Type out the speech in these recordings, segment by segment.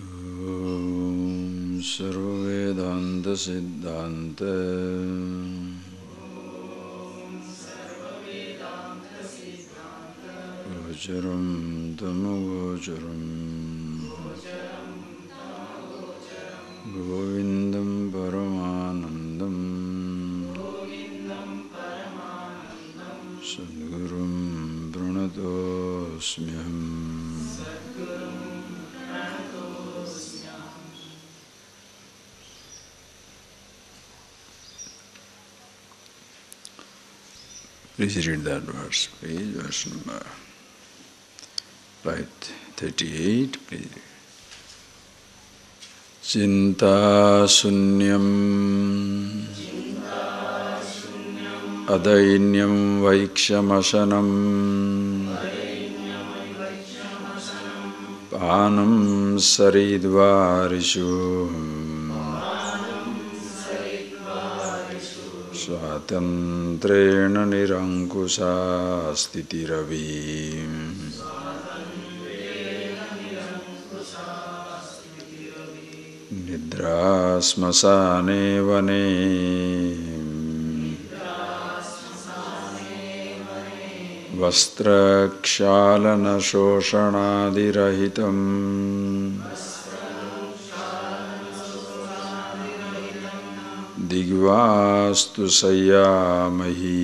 Om Sarva-Vedanta Siddhante Gocharam Tamagocharam Govindam Paramanandam Sadgurum Pranatosmyam. Please read that verse, please, verse number 38, please. Cinta sunyam adainyam vaikshamasanam panam saridvarishu Swatantrena nirankusa stitiravi Nidra smasane vane Vastra kshalana shoshanadirahitam Digvastu sayamahi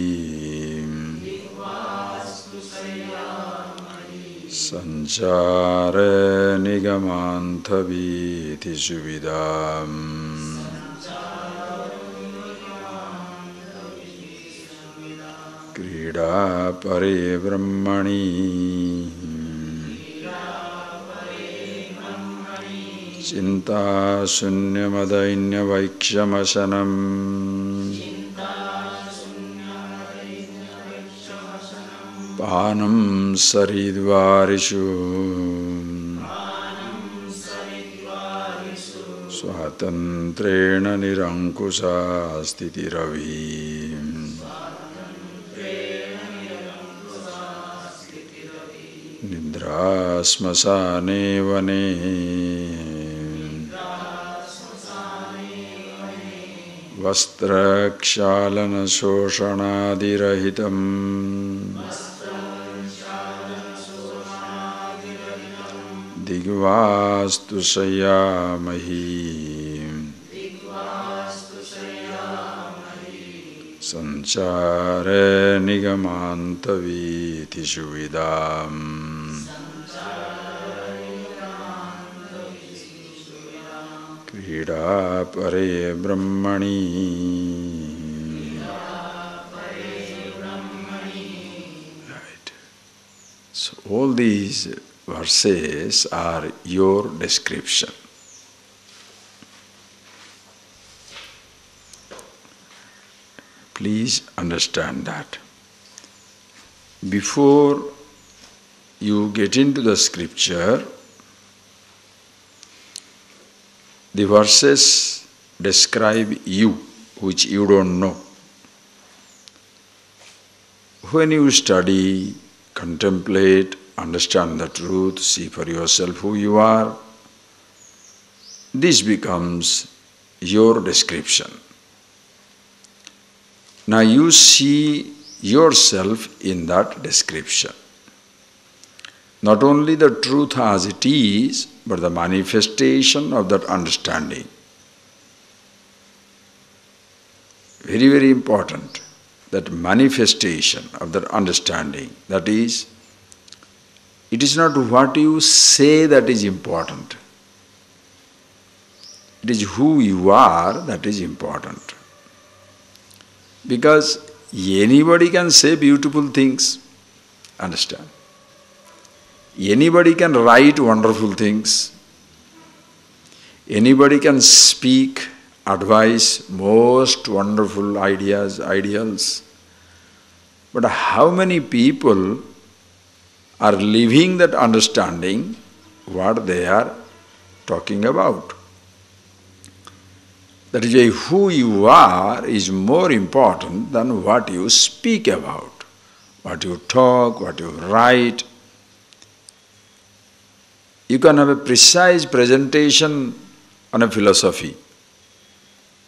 Sanchare nigamantaviti suvidam Krida pare brahmani Cinta sunyamadainya vaikshamasanam Panam saridvarishu Swatantrena nirankusa stitiravi Nidra smasane vane Vastra kshalana shoshanadirahitam Digvastu sayamahi Sanchare nigamantaviti suvidam Krida pare brahmani Right. So all these verses are your description. Please understand that. Before you get into the scripture, the verses describe you, which you don't know. When you study, contemplate, understand the truth, see for yourself who you are, this becomes your description. Now you see yourself in that description. Not only the truth as it is, but the manifestation of that understanding. Very, very important, that manifestation of that understanding. That is, it is not what you say that is important. It is who you are that is important. Because anybody can say beautiful things, understand? Anybody can write wonderful things. Anybody can speak, advise most wonderful ideas, ideals. But how many people are living that understanding, what they are talking about? That is why who you are is more important than what you speak about, what you talk, what you write. You can have a precise presentation on a philosophy,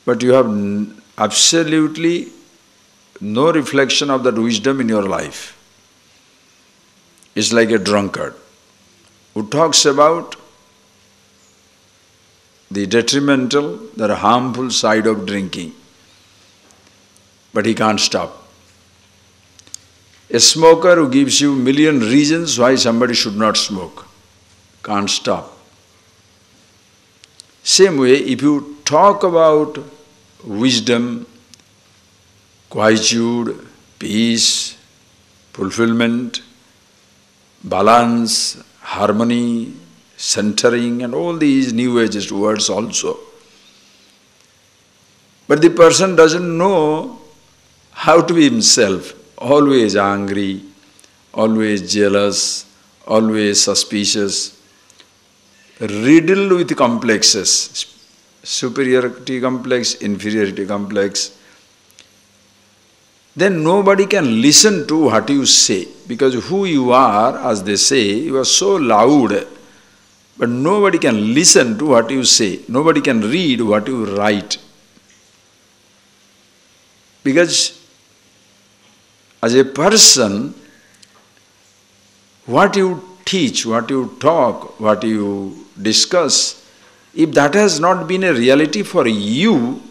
but you have absolutely no reflection of that wisdom in your life. It's like a drunkard who talks about the detrimental, the harmful side of drinking, but he can't stop. A smoker who gives you million reasons why somebody should not smoke, can't stop. Same way, if you talk about wisdom, quietude, peace, fulfillment, balance, harmony, centering, and all these new age words also. But the person doesn't know how to be himself, always angry, always jealous, always suspicious, riddled with complexes, superiority complex, inferiority complex. Then nobody can listen to what you say, because who you are, as they say, you are so loud, but nobody can listen to what you say. Nobody can read what you write. Because as a person, what you teach, what you talk, what you discuss, if that has not been a reality for you,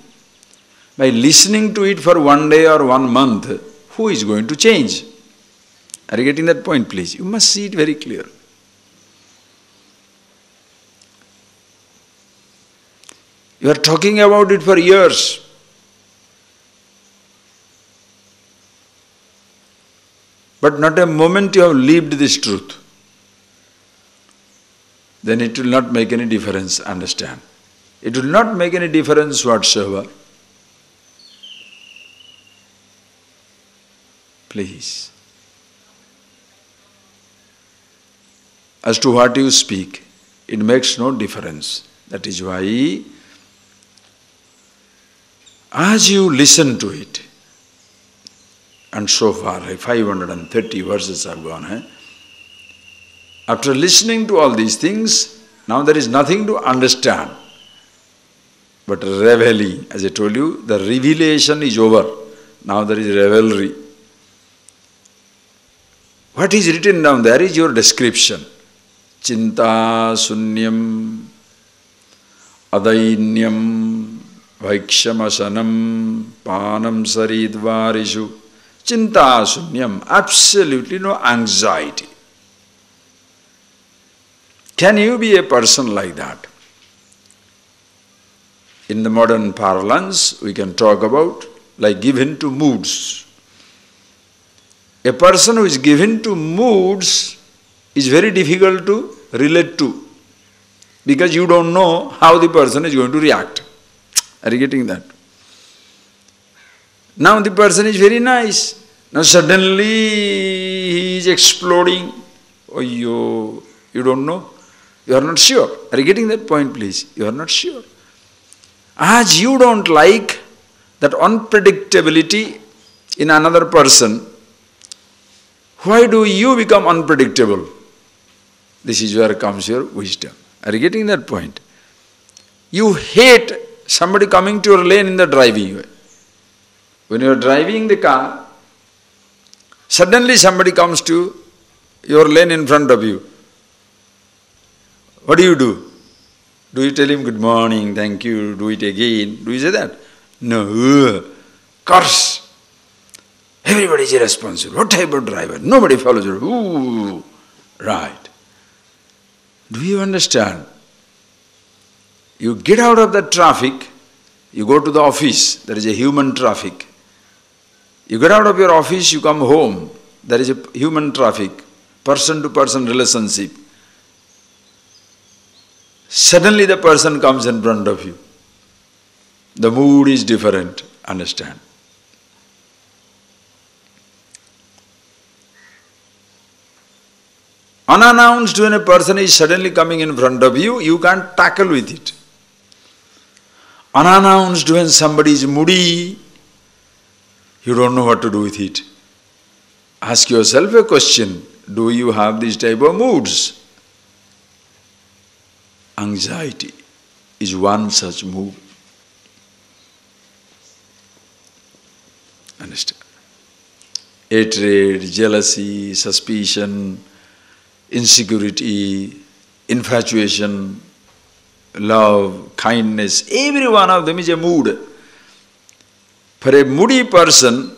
by listening to it for 1 day or 1 month, who is going to change? Are you getting that point, please? You must see it very clear. You are talking about it for years. But not a moment you have lived this truth. Then it will not make any difference, understand. It will not make any difference whatsoever. Please. As to what you speak, it makes no difference. That is why, as you listen to it, and so far 530 verses are gone. After listening to all these things, now there is nothing to understand. But reveling, as I told you, the revelation is over. Now there is revelry. What is written down there is your description. Chinta sunyam adainyam vaikshamasanam panam saridvarishu. Chinta sunyam, absolutely no anxiety. Can you be a person like that? In the modern parlance, we can talk about like given to moods. A person who is given to moods is very difficult to relate to, because you don't know how the person is going to react. Are you getting that? Now the person is very nice. Now suddenly he is exploding. Oh, you don't know. You are not sure. Are you getting that point, please? You are not sure. As you don't like that unpredictability in another person, why do you become unpredictable? This is where comes your wisdom. Are you getting that point? You hate somebody coming to your lane in the driving way. When you are driving the car, suddenly somebody comes to your lane in front of you. What do? Do you tell him good morning, thank you, do it again? Do you say that? No. Curse. Everybody is irresponsible. What type of driver? Nobody follows you. Ooh. Right. Do you understand? You get out of the traffic, you go to the office, there is a human traffic. You get out of your office, you come home, there is a human traffic, person-to-person relationship. Suddenly the person comes in front of you. The mood is different, understand? Unannounced, when a person is suddenly coming in front of you, you can't tackle with it. Unannounced, when somebody is moody, you don't know what to do with it. Ask yourself a question, do you have these type of moods? anxiety is one such mood. Understand? Hatred, jealousy, suspicion, insecurity, infatuation, love, kindness, every one of them is a mood. For a moody person,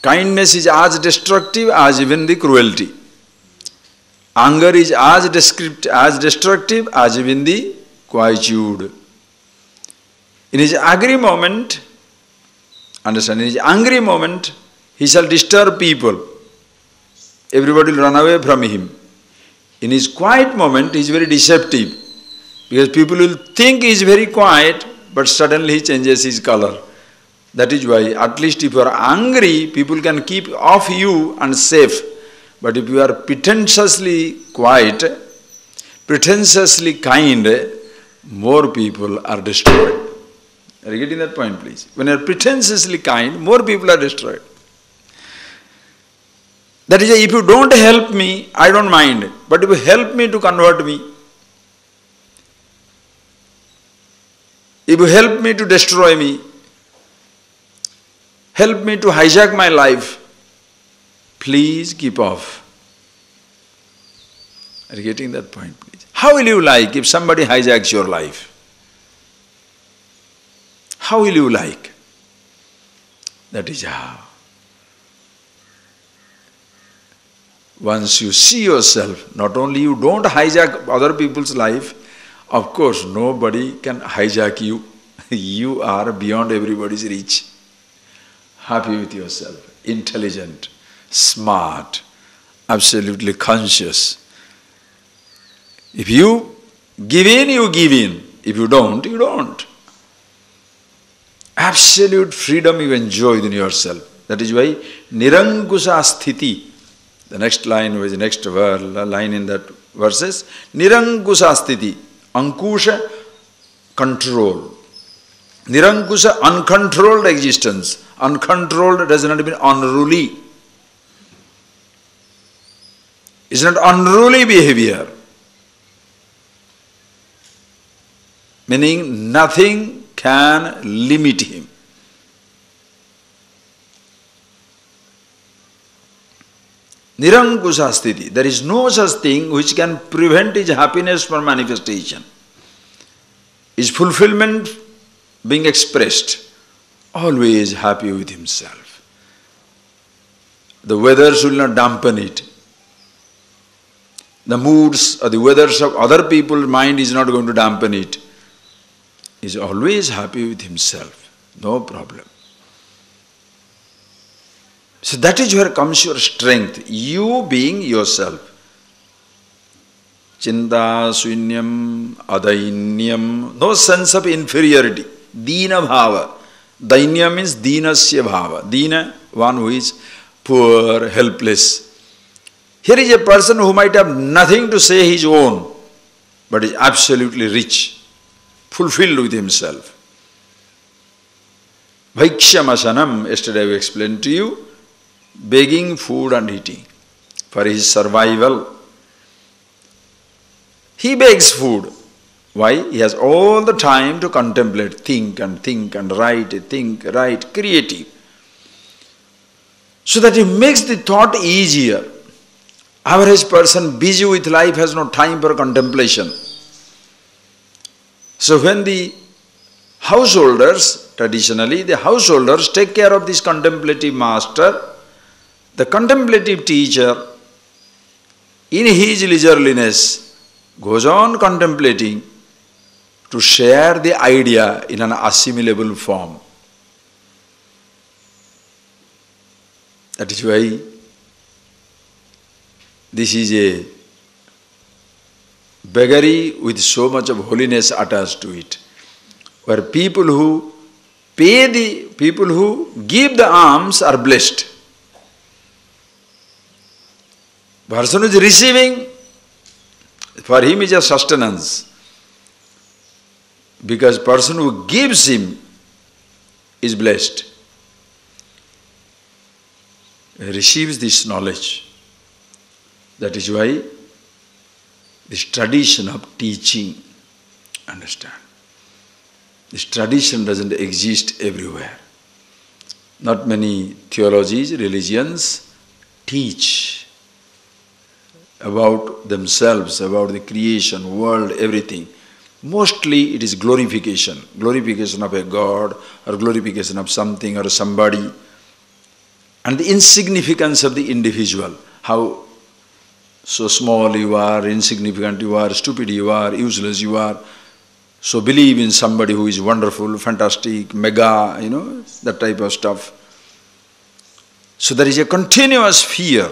kindness is as destructive as even the cruelty. Anger is as destructive as even the quietude. In his angry moment, understand, in his angry moment, he shall disturb people. Everybody will run away from him. In his quiet moment, he is very deceptive. Because people will think he is very quiet, but suddenly he changes his color. That is why, at least if you are angry, people can keep off you and safe. But if you are pretentiously quiet, pretentiously kind, more people are destroyed. Are you getting that point, please? When you are pretentiously kind, more people are destroyed. That is why if you don't help me, I don't mind. But if you help me to convert me, if you help me to destroy me, help me to hijack my life, please keep off. Are you getting that point, please? How will you like if somebody hijacks your life? How will you like? That is how. Once you see yourself, not only you don't hijack other people's life, of course nobody can hijack you. You are beyond everybody's reach. Happy with yourself, intelligent, smart, absolutely conscious. If you give in, you give in. If you don't, you don't. Absolute freedom you enjoy in yourself. That is why Nirankusha Sthiti, the next line was the next line in that verses, Nirankusha Sthiti, Ankusha, control. Nirankusha, uncontrolled existence. Uncontrolled does not mean unruly. It's not unruly behavior. Meaning nothing can limit him. Nirankusha sthiti. There is no such thing which can prevent his happiness from manifestation. His fulfillment being expressed. Always happy with himself. The weathers will not dampen it. The moods or the weathers of other people's mind is not going to dampen it. He is always happy with himself. No problem. So that is where comes your strength. You being yourself. Chinta, suinyam, adainyam. No sense of inferiority. Dina bhava. Dainya means dinasya bhava. Dina, one who is poor, helpless. Here is a person who might have nothing to say his own, but is absolutely rich, fulfilled with himself. Bhaikshyamasanam, yesterday we explained to you, begging food and eating for his survival. He begs food. Why? He has all the time to contemplate, think and write, creative. So that it makes the thought easier. Average person busy with life has no time for contemplation. So when the householders, traditionally the householders take care of this contemplative master, the contemplative teacher in his leisureliness goes on contemplating to share the idea in an assimilable form. That is why this is a beggary with so much of holiness attached to it, where people who give the alms are blessed. The person who is receiving, for him is a sustenance. Because person who gives him is blessed. He receives this knowledge. That is why this tradition of teaching, Understand? This tradition doesn't exist everywhere. Not many theologies, religions teach about themselves, about the creation, world, everything. Mostly it is glorification. Glorification of a God or glorification of something or somebody. And the insignificance of the individual. How so small you are, insignificant you are, stupid you are, useless you are. So believe in somebody who is wonderful, fantastic, mega, that type of stuff. So there is a continuous fear.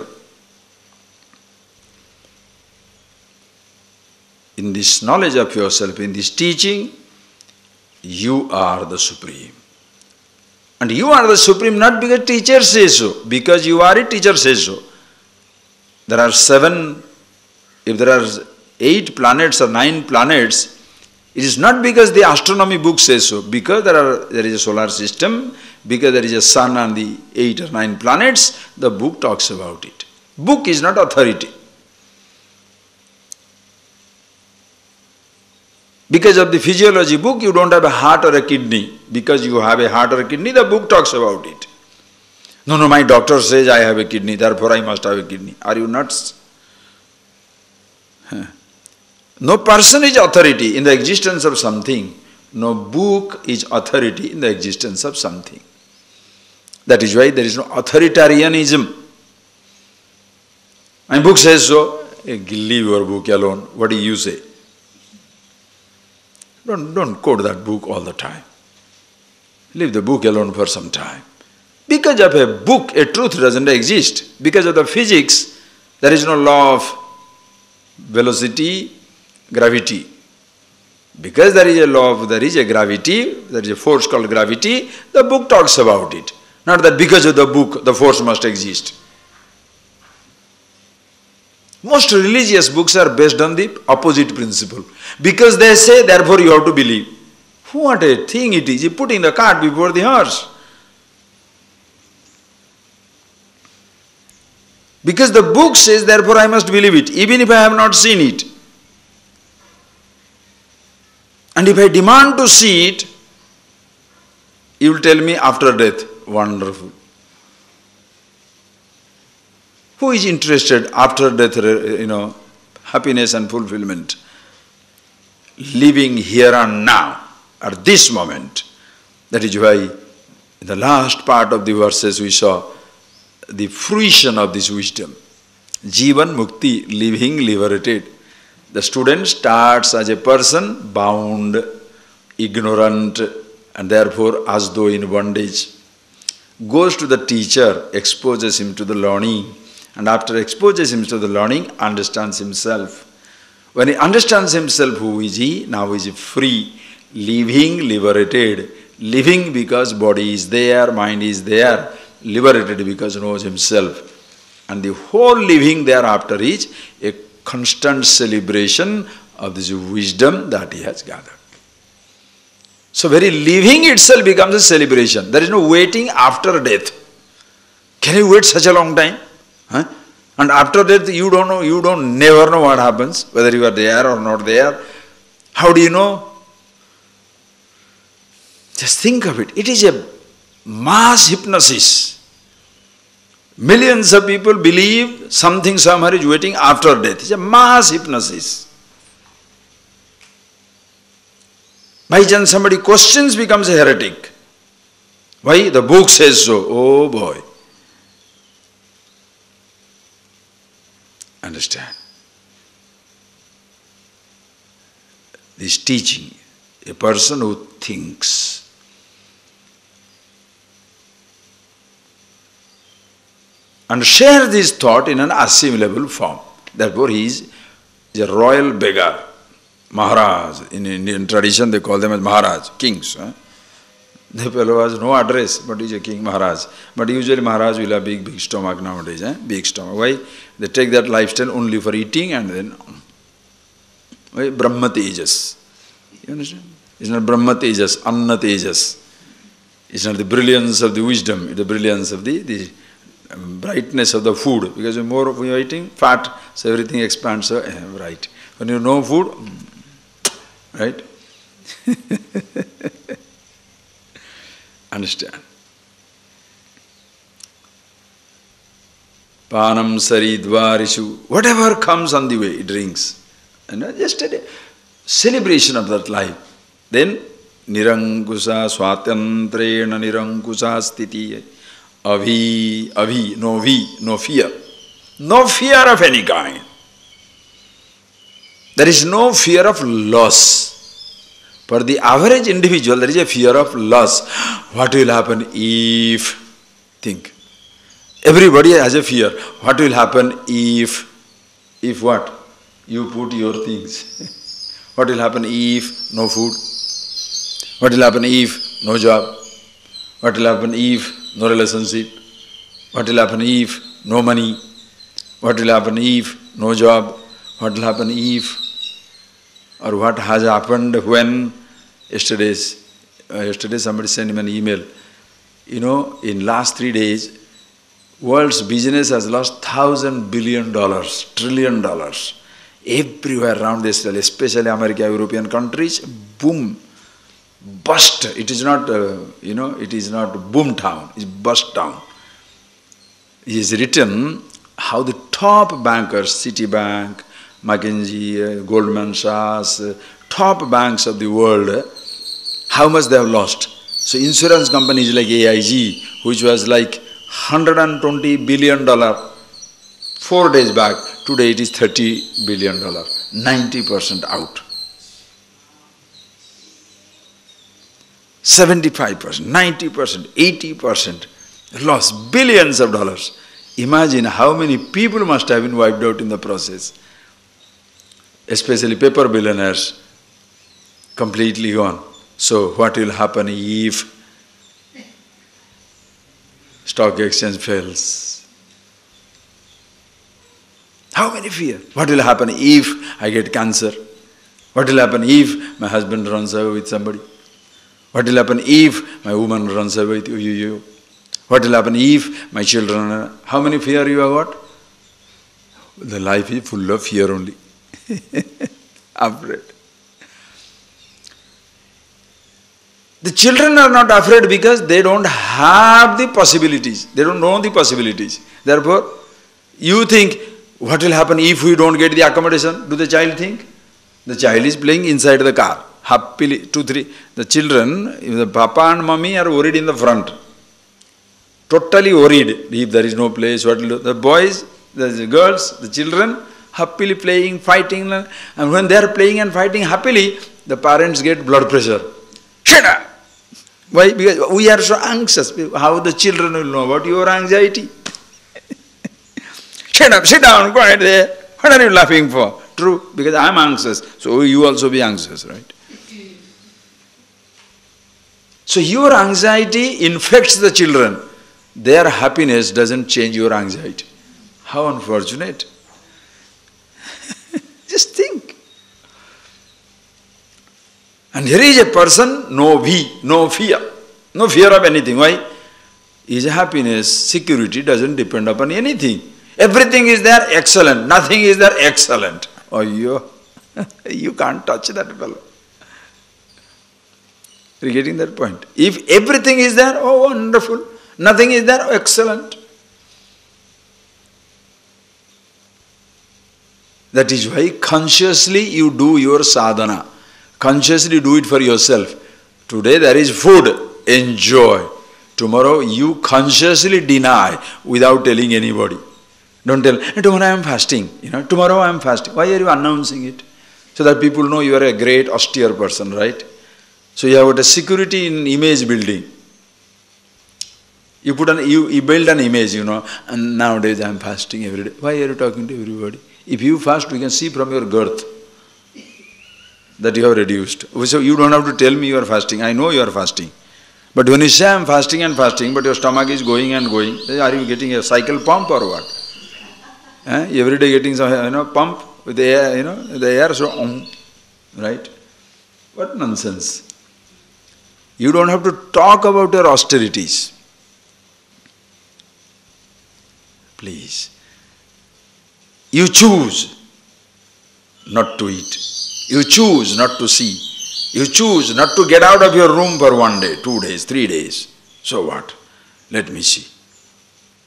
In this knowledge of yourself, in this teaching, you are the Supreme. And you are the Supreme not because teacher says so, because you are a teacher says so. There are 7, if there are 8 planets or 9 planets, it is not because the astronomy book says so, because there is a solar system, because there is a sun and the 8 or 9 planets, the book talks about it. Book is not authority. Because of the physiology book, you don't have a heart or a kidney. Because you have a heart or a kidney, the book talks about it. No, my doctor says I have a kidney, therefore I must have a kidney. Are you nuts? No person is authority in the existence of something. No book is authority in the existence of something. That is why there is no authoritarianism. My book says so, leave your book alone. What do you say? Don't quote that book all the time. Leave the book alone for some time. Because of a book, a truth doesn't exist. Because of the physics, there is no law of velocity, gravity. Because there is a law of, there is a gravity, there is a force called gravity, the book talks about it. Not that because of the book, the force must exist. Most religious books are based on the opposite principle. Because they say, therefore you have to believe. What a thing it is, you putting the cart before the horse. Because the book says, therefore I must believe it, even if I have not seen it. And if I demand to see it, you will tell me after death. Wonderful. Who is interested after death, happiness and fulfillment? Living here and now, at this moment. That is why in the last part of the verses we saw the fruition of this wisdom. Jivan Mukti, living liberated. The student starts as a person bound, ignorant, and therefore as though in bondage. Goes to the teacher, exposes him to the learning, and after exposes him to the learning, understands himself. When he understands himself, who is he? Now he is free, living, liberated. Living because body is there, mind is there. Liberated because knows himself. And the whole living thereafter is a constant celebration of this wisdom that he has gathered. So very living itself becomes a celebration. There is no waiting after death. Can you wait such a long time? Huh? And after death you don't know, never know what happens, whether you are there or not there. How do you know? Just think of it. It is a mass hypnosis. Millions of people believe something somewhere is waiting after death. It's a mass hypnosis. By chance somebody questions, becomes a heretic. Why? The book says so. Oh boy. Understand? This teaching, a person who thinks, and share this thought in an assimilable form. Therefore he is a royal beggar. Maharaj. In Indian tradition they call them as Maharaj, kings. The fellow has no address, but he is a king, Maharaj. But usually Maharaj will have big stomach nowadays. Big stomach. Why? They take that lifestyle only for eating and then... Why? Brahma Tejas. You understand? It's not Brahma Tejas, Anna Tejas. It's not the brilliance of the wisdom, it's the brilliance of the brightness of the food. Because the more of you are eating, fat, so everything expands. So, right. When you know food, right? Understand? Panam saridvarishu, whatever comes on the way, it drinks. And just a celebration of that life. Then, nirankusa swatantrena nirankusa sthiti. Avi, no fear. No fear of any kind. There is no fear of loss. For the average individual, there is a fear of loss. What will happen if? Think. Everybody has a fear. What will happen if? If what? You put your things. What will happen if no food? What will happen if no job? What will happen if no relationship? What will happen if no money? What will happen if no job? What will happen if? Or what has happened when? Yesterday somebody sent me an email. You know, in last 3 days, world's business has lost $1,000 billion, $1 trillion. Everywhere around this world, especially America, European countries, boom, bust. It is not, it is not boom town, it's bust town. He has written how the top bankers, Citibank, McKinsey, Goldman Sachs, top banks of the world, how much they have lost. So insurance companies like AIG, which was like $120 billion 4 days back, today it is $30 billion, 90% out. 75%, 90%, 80% loss, billions of dollars. Imagine how many people must have been wiped out in the process. Especially paper billionaires, completely gone. So what will happen if stock exchange fails? How many fear? What will happen if I get cancer? What will happen if my husband runs away with somebody? What will happen if my woman runs away with you? What will happen if my children... How many fear you have got? The life is full of fear only. Afraid. The children are not afraid because they don't have the possibilities. They don't know the possibilities. Therefore, you think, what will happen if we don't get the accommodation? Do the child think? The child is playing inside the car. Happily, 2, 3. The children, the papa and mommy are worried in the front. Totally worried. If there is no place, what will do? The boys, the girls, the children, happily playing, fighting. And when they are playing and fighting happily, the parents get blood pressure. Shut up! Why? Because we are so anxious. How the children will know about your anxiety? Shut up, sit down, quiet there. What are you laughing for? True, because I am anxious. So you also be anxious, right? So your anxiety infects the children. Their happiness doesn't change your anxiety. How unfortunate. Just think. And here is a person, no fear. No fear of anything. Why? His happiness, security doesn't depend upon anything. Everything is there, excellent. Nothing is there, excellent. Oh, you can't touch that fellow. Are you getting that point? If everything is there, oh, wonderful. Nothing is there, oh, excellent. That is why consciously you do your sadhana. Consciously do it for yourself. Today there is food, enjoy. Tomorrow you consciously deny without telling anybody. Don't tell, tomorrow I am fasting. Tomorrow I am fasting. Why are you announcing it? So that people know you are a great austere person, right? So you have got a security in image building. You build an image, and nowadays I am fasting every day. Why are you talking to everybody? If you fast, we can see from your girth that you have reduced. So you don't have to tell me you are fasting. I know you are fasting. But when you say I am fasting and fasting, but your stomach is going and going, are you getting a cycle pump or what? Every day getting some pump with the air, the air, so right? What nonsense. You don't have to talk about your austerities. Please. You choose not to eat. You choose not to see. You choose not to get out of your room for 1 day, 2 days, 3 days. So what? Let me see.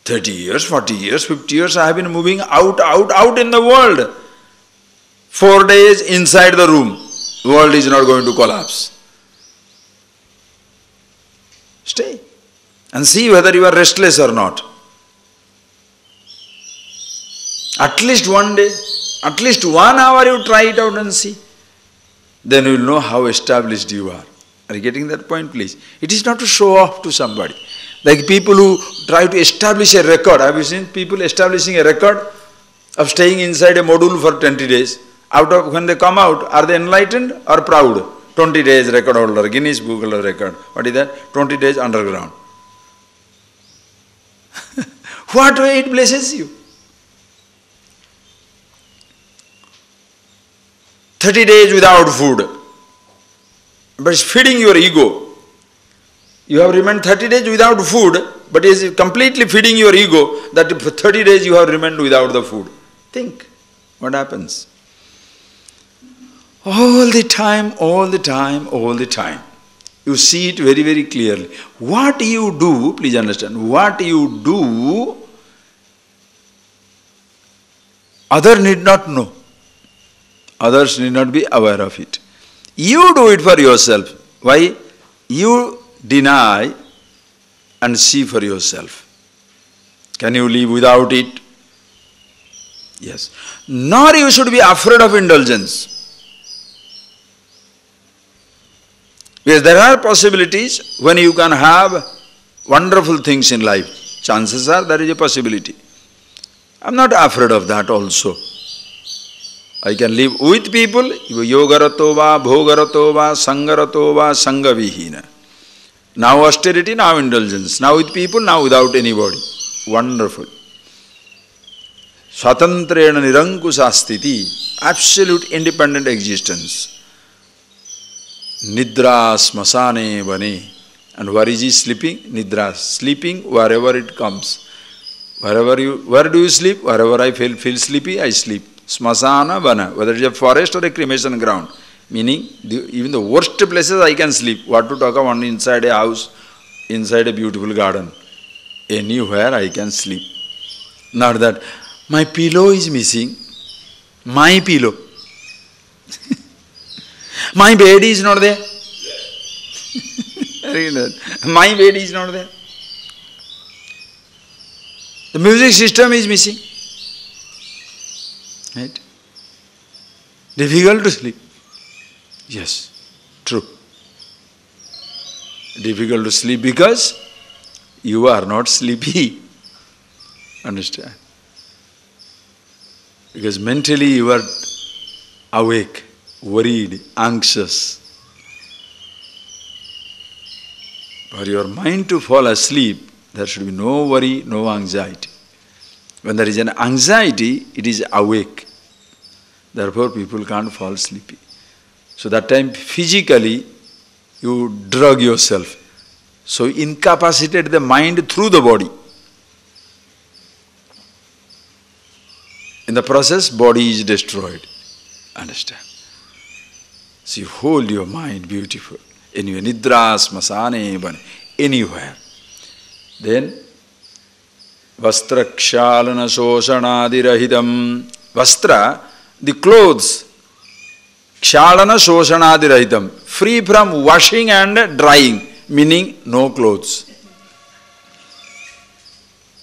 30 years, 40 years, 50 years I have been moving out in the world. 4 days inside the room. The world is not going to collapse. Stay and see whether you are restless or not. At least 1 day, at least 1 hour you try it out and see. Then you will know how established you are. Are you getting that point, please? It is not to show off to somebody. Like people who try to establish a record. Have you seen people establishing a record of staying inside a module for 20 days? When they come out, are they enlightened or proud? 20 days record holder, Guinness Book of Record. What is that? 20 days underground. What way it blesses you? 30 days without food. But it's feeding your ego. You have remained 30 days without food, but it is completely feeding your ego that for 30 days you have remained without the food. Think what happens. All the time, all the time, all the time. You see it very, very clearly. What you do, please understand, what you do, others need not know. Others need not be aware of it. You do it for yourself. Why? You deny and see for yourself. Can you live without it? Yes. Nor you should be afraid of indulgence. Because there are possibilities when you can have wonderful things in life. Chances are there is a possibility. I am not afraid of that also. I can live with people, yogarato va, bhogarato va, sangarato va, sangavihina. Now austerity, now indulgence. Now with people, now without anybody. Wonderful. Swatantrena nirankusastiti. Absolute independent existence. Nidra smasane vane. And where is he sleeping? Nidra. Sleeping wherever it comes. Where do you sleep? Wherever I feel sleepy, I sleep. Smasana vana. Whether it is a forest or a cremation ground. Meaning, even the worst places I can sleep. What to talk about inside a house, inside a beautiful garden. Anywhere I can sleep. Not that, my pillow is missing. My pillow. My bed is not there. My bed is not there. The music system is missing. Right? Difficult to sleep. Yes, true. Difficult to sleep because you are not sleepy. Understand? Because mentally you are awake, worried, anxious. For your mind to fall asleep, there should be no worry, no anxiety. When there is an anxiety, it is awake. Therefore, people can't fall sleepy. So that time, physically, you drug yourself. So incapacitate the mind through the body. In the process, body is destroyed. Understand? So you hold your mind beautiful. Anywhere, nidra, smasane, anywhere. Then, vastra kshalana soshanadirahitam. Vastra, the clothes. Kshalana soshanadirahitam. Free from washing and drying. Meaning, no clothes.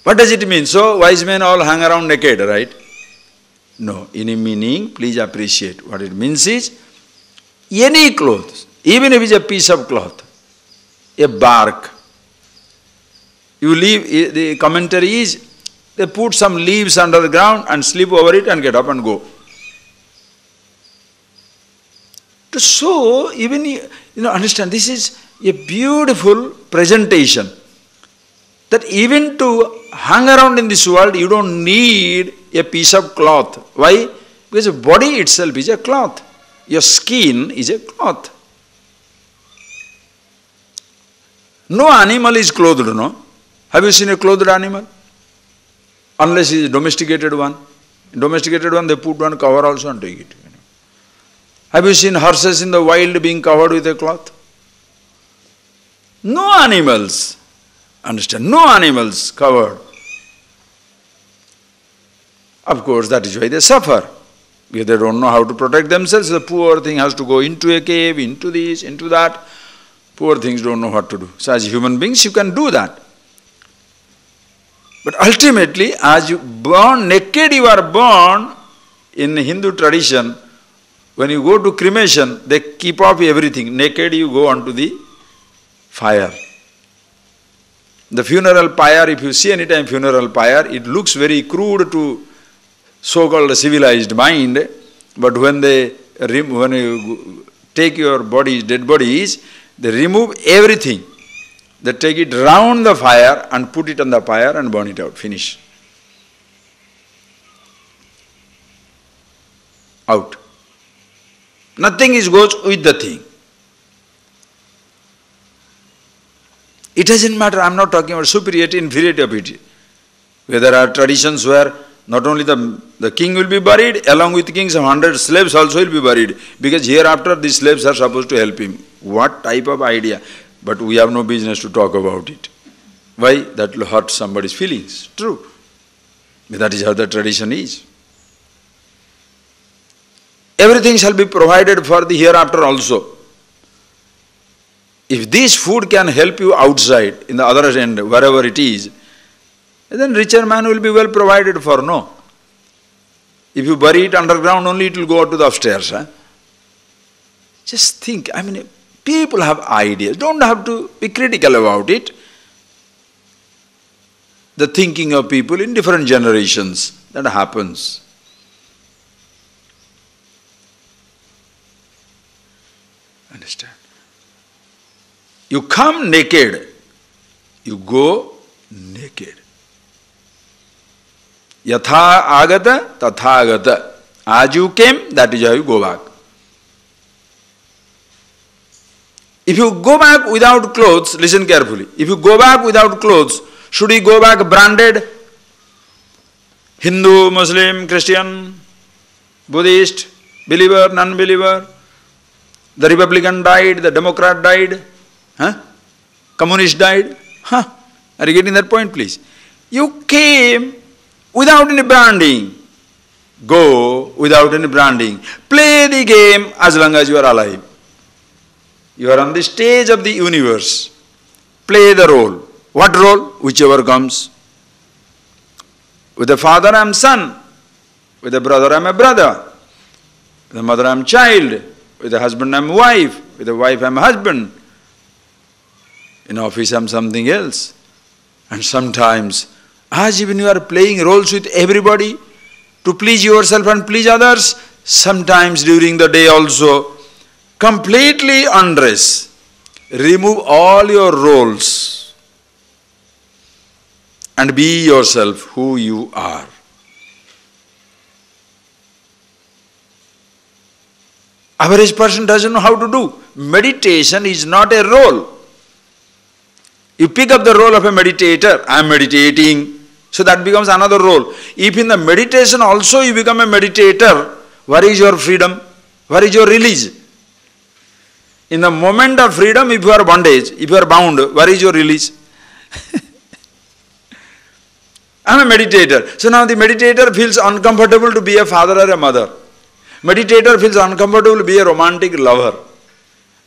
What does it mean? So, wise men all hang around naked, right? No. In a meaning, please appreciate. What it means is, any clothes, even if it's a piece of cloth, a bark, you leave, the commentary is, they put some leaves under the ground and sleep over it and get up and go. So, even, understand, this is a beautiful presentation. That even to hang around in this world, you don't need a piece of cloth. Why? Because the body itself is a cloth. Your skin is a cloth. No animal is clothed, no? Have you seen a clothed animal? Unless it is a domesticated one. In domesticated one, they put one cover also and take it. Have you seen horses in the wild being covered with a cloth? No animals, understand, no animals covered. Of course, that is why they suffer. Because they don't know how to protect themselves. The poor thing has to go into a cave, into this, into that. Poor things don't know what to do. So as human beings, you can do that. But ultimately, as you born naked, you are born in Hindu tradition. When you go to cremation, they keep off everything. Naked, you go onto the fire. The funeral pyre, if you see any time funeral pyre, it looks very crude to so-called civilized mind, but when you take your bodies, dead bodies, they remove everything. They take it round the fire and put it on the fire and burn it out. Finish. Out. Nothing goes with the thing. It doesn't matter, I am not talking about superiority, inferiority of it. Where there are traditions where not only the king will be buried, along with kings, 100 slaves also will be buried. Because hereafter these slaves are supposed to help him. What type of idea? But we have no business to talk about it. Why? That will hurt somebody's feelings. True. But that is how the tradition is. Everything shall be provided for the hereafter also. If this food can help you outside, in the other end, wherever it is, then richer man will be well provided for, no? If you bury it underground only, it will go out to the upstairs. Huh? Just think, people have ideas, don't have to be critical about it. The thinking of people in different generations, that happens. Understand? You come naked, you go naked. Yatha agata, tatha agata. As you came, that is how you go back. If you go back without clothes, listen carefully. If you go back without clothes, should you go back branded? Hindu, Muslim, Christian, Buddhist, believer, non-believer. The Republican died, the Democrat died, Communist died. Are you getting that point, please? You came without any branding. Go without any branding. Play the game as long as you are alive. You are on the stage of the universe. Play the role. What role? Whichever comes. With a father I am son. With a brother I am a brother. With a mother I am child. With a husband I am wife. With a wife I am husband. In office I am something else. And sometimes, as even you are playing roles with everybody to please yourself and please others, sometimes during the day also, completely undress. Remove all your roles and be yourself who you are. Average person doesn't know how to do. Meditation is not a role. You pick up the role of a meditator. I am meditating. So that becomes another role. If in the meditation also you become a meditator, where is your freedom? Where is your release? In the moment of freedom, if you are bondage, if you are bound, where is your release? I am a meditator. So now the meditator feels uncomfortable to be a father or a mother. Meditator feels uncomfortable to be a romantic lover.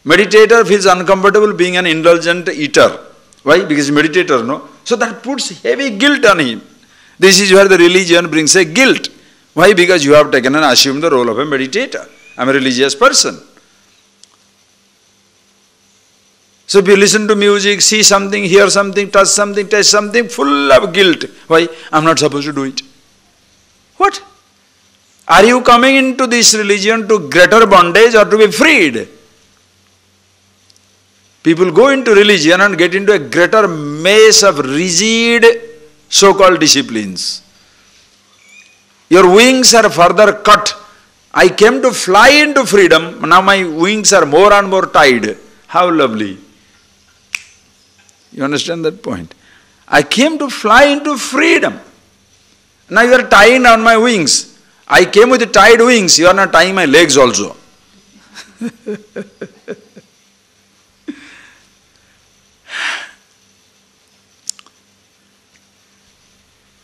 Meditator feels uncomfortable being an indulgent eater. Why? Because meditator, no? So that puts heavy guilt on him. This is where the religion brings a guilt. Why? Because you have taken and assumed the role of a meditator. I am a religious person. So if you listen to music, see something, hear something, touch something, taste something, full of guilt. Why? I am not supposed to do it. What? Are you coming into this religion to greater bondage or to be freed? People go into religion and get into a greater maze of rigid so-called disciplines. Your wings are further cut. I came to fly into freedom, now my wings are more and more tied. How lovely. You understand that point? I came to fly into freedom. Now you are tying down my wings. I came with tied wings, you are not tying my legs also.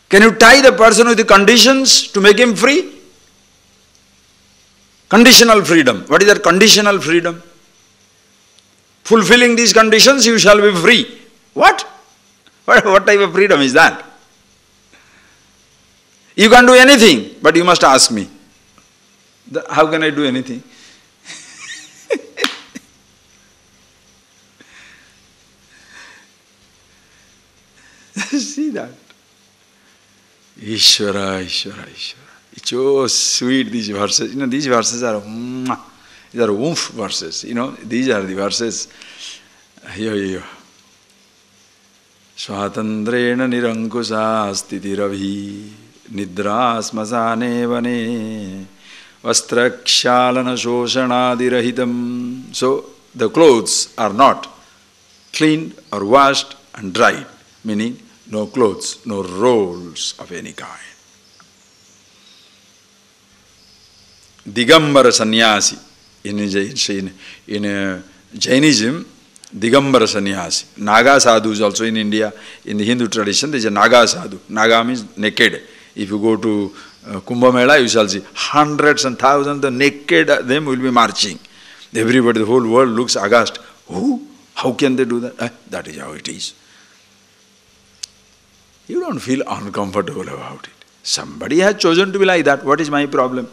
Can you tie the person with the conditions to make him free? Conditional freedom. What is that conditional freedom? Fulfilling these conditions, you shall be free. What? What type of freedom is that? You can't do anything, but you must ask me. How can I do anything? See that? Ishvara, Ishvara, Ishvara. It's so sweet, these verses. These verses are, these are oomph verses. These are the verses. Here. Swatandrena nirankusa stitiravi nidra smasane vane vastrakshalana shoshanadirahitam. So, the clothes are not cleaned or washed and dried, meaning no clothes, no rolls of any kind. Digambara sannyasi. In Jainism, Digambara sannyasi. Naga sadhu is also in India. In the Hindu tradition, there is a Naga sadhu. Naga means naked. If you go to Kumbh Mela, you shall see hundreds and thousands of naked, them will be marching. Everybody, the whole world looks aghast. Who? How can they do that? That is how it is. You don't feel uncomfortable about it. Somebody has chosen to be like that. What is my problem?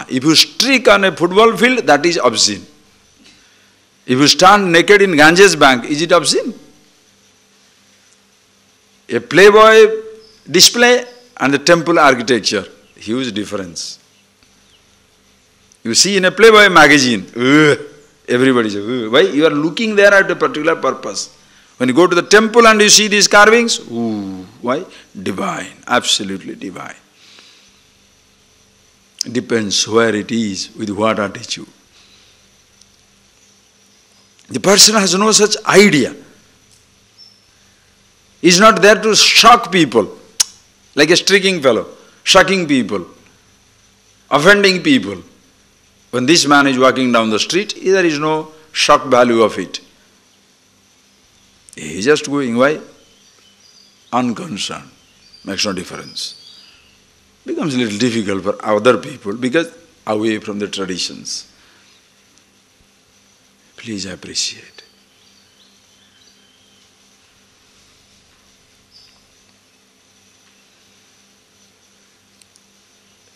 If you streak on a football field, that is obscene. If you stand naked in Ganges Bank, is it obscene? A Playboy display and the temple architecture, huge difference. You see in a Playboy magazine, everybody says, why? You are looking there at a particular purpose. When you go to the temple and you see these carvings, why? Divine, absolutely divine. Depends where it is, with what attitude. The person has no such idea. He is not there to shock people, like a streaking fellow, shocking people, offending people. When this man is walking down the street, there is no shock value of it. He is just going, why? Unconcerned. Makes no difference. Becomes a little difficult for other people because away from the traditions. Please appreciate.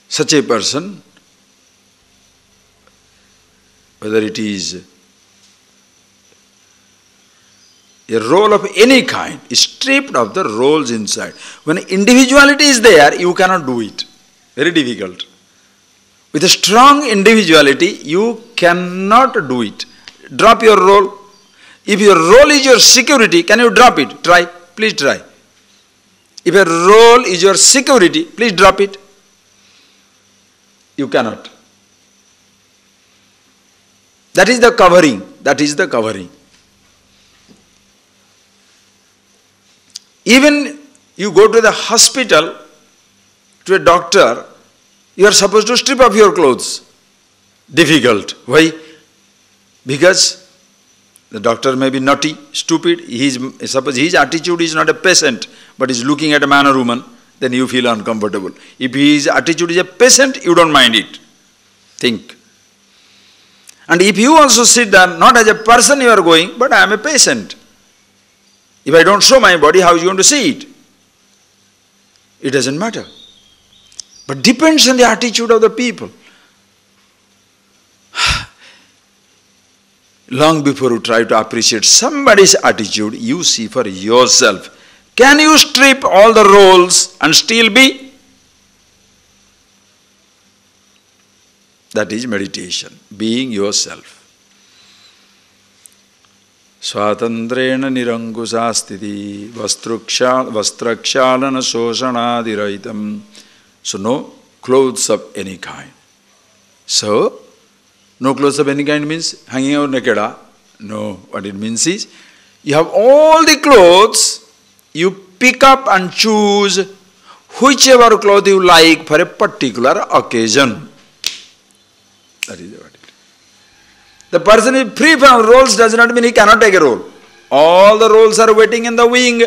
Such a person, whether it is a role of any kind, is stripped of the roles inside. When individuality is there, you cannot do it. Very difficult. With a strong individuality, you cannot do it. Drop your role. If your role is your security, can you drop it? Try. Please try. If your role is your security, please drop it. You cannot. That is the covering. That is the covering. Even you go to the hospital, to a doctor, you are supposed to strip off your clothes. Difficult. Why? Because the doctor may be naughty, stupid. Suppose his attitude is not a patient, but is looking at a man or woman, then you feel uncomfortable. If his attitude is a patient, you don't mind it. Think. And if you also sit there, not as a person you are going, but I am a patient. If I don't show my body, how is you going to see it? It doesn't matter. But depends on the attitude of the people. Long before you try to appreciate somebody's attitude, you see for yourself. Can you strip all the roles and still be? That is meditation, being yourself. Swatandrena nirankusastiti vastrakshalana shoshanadirahitam. So no clothes of any kind. So, no clothes of any kind means hanging out naked. No, what it means is, you have all the clothes, you pick up and choose whichever cloth you like for a particular occasion. That is what it is. The person is free from roles does not mean he cannot take a role. All the roles are waiting in the wing.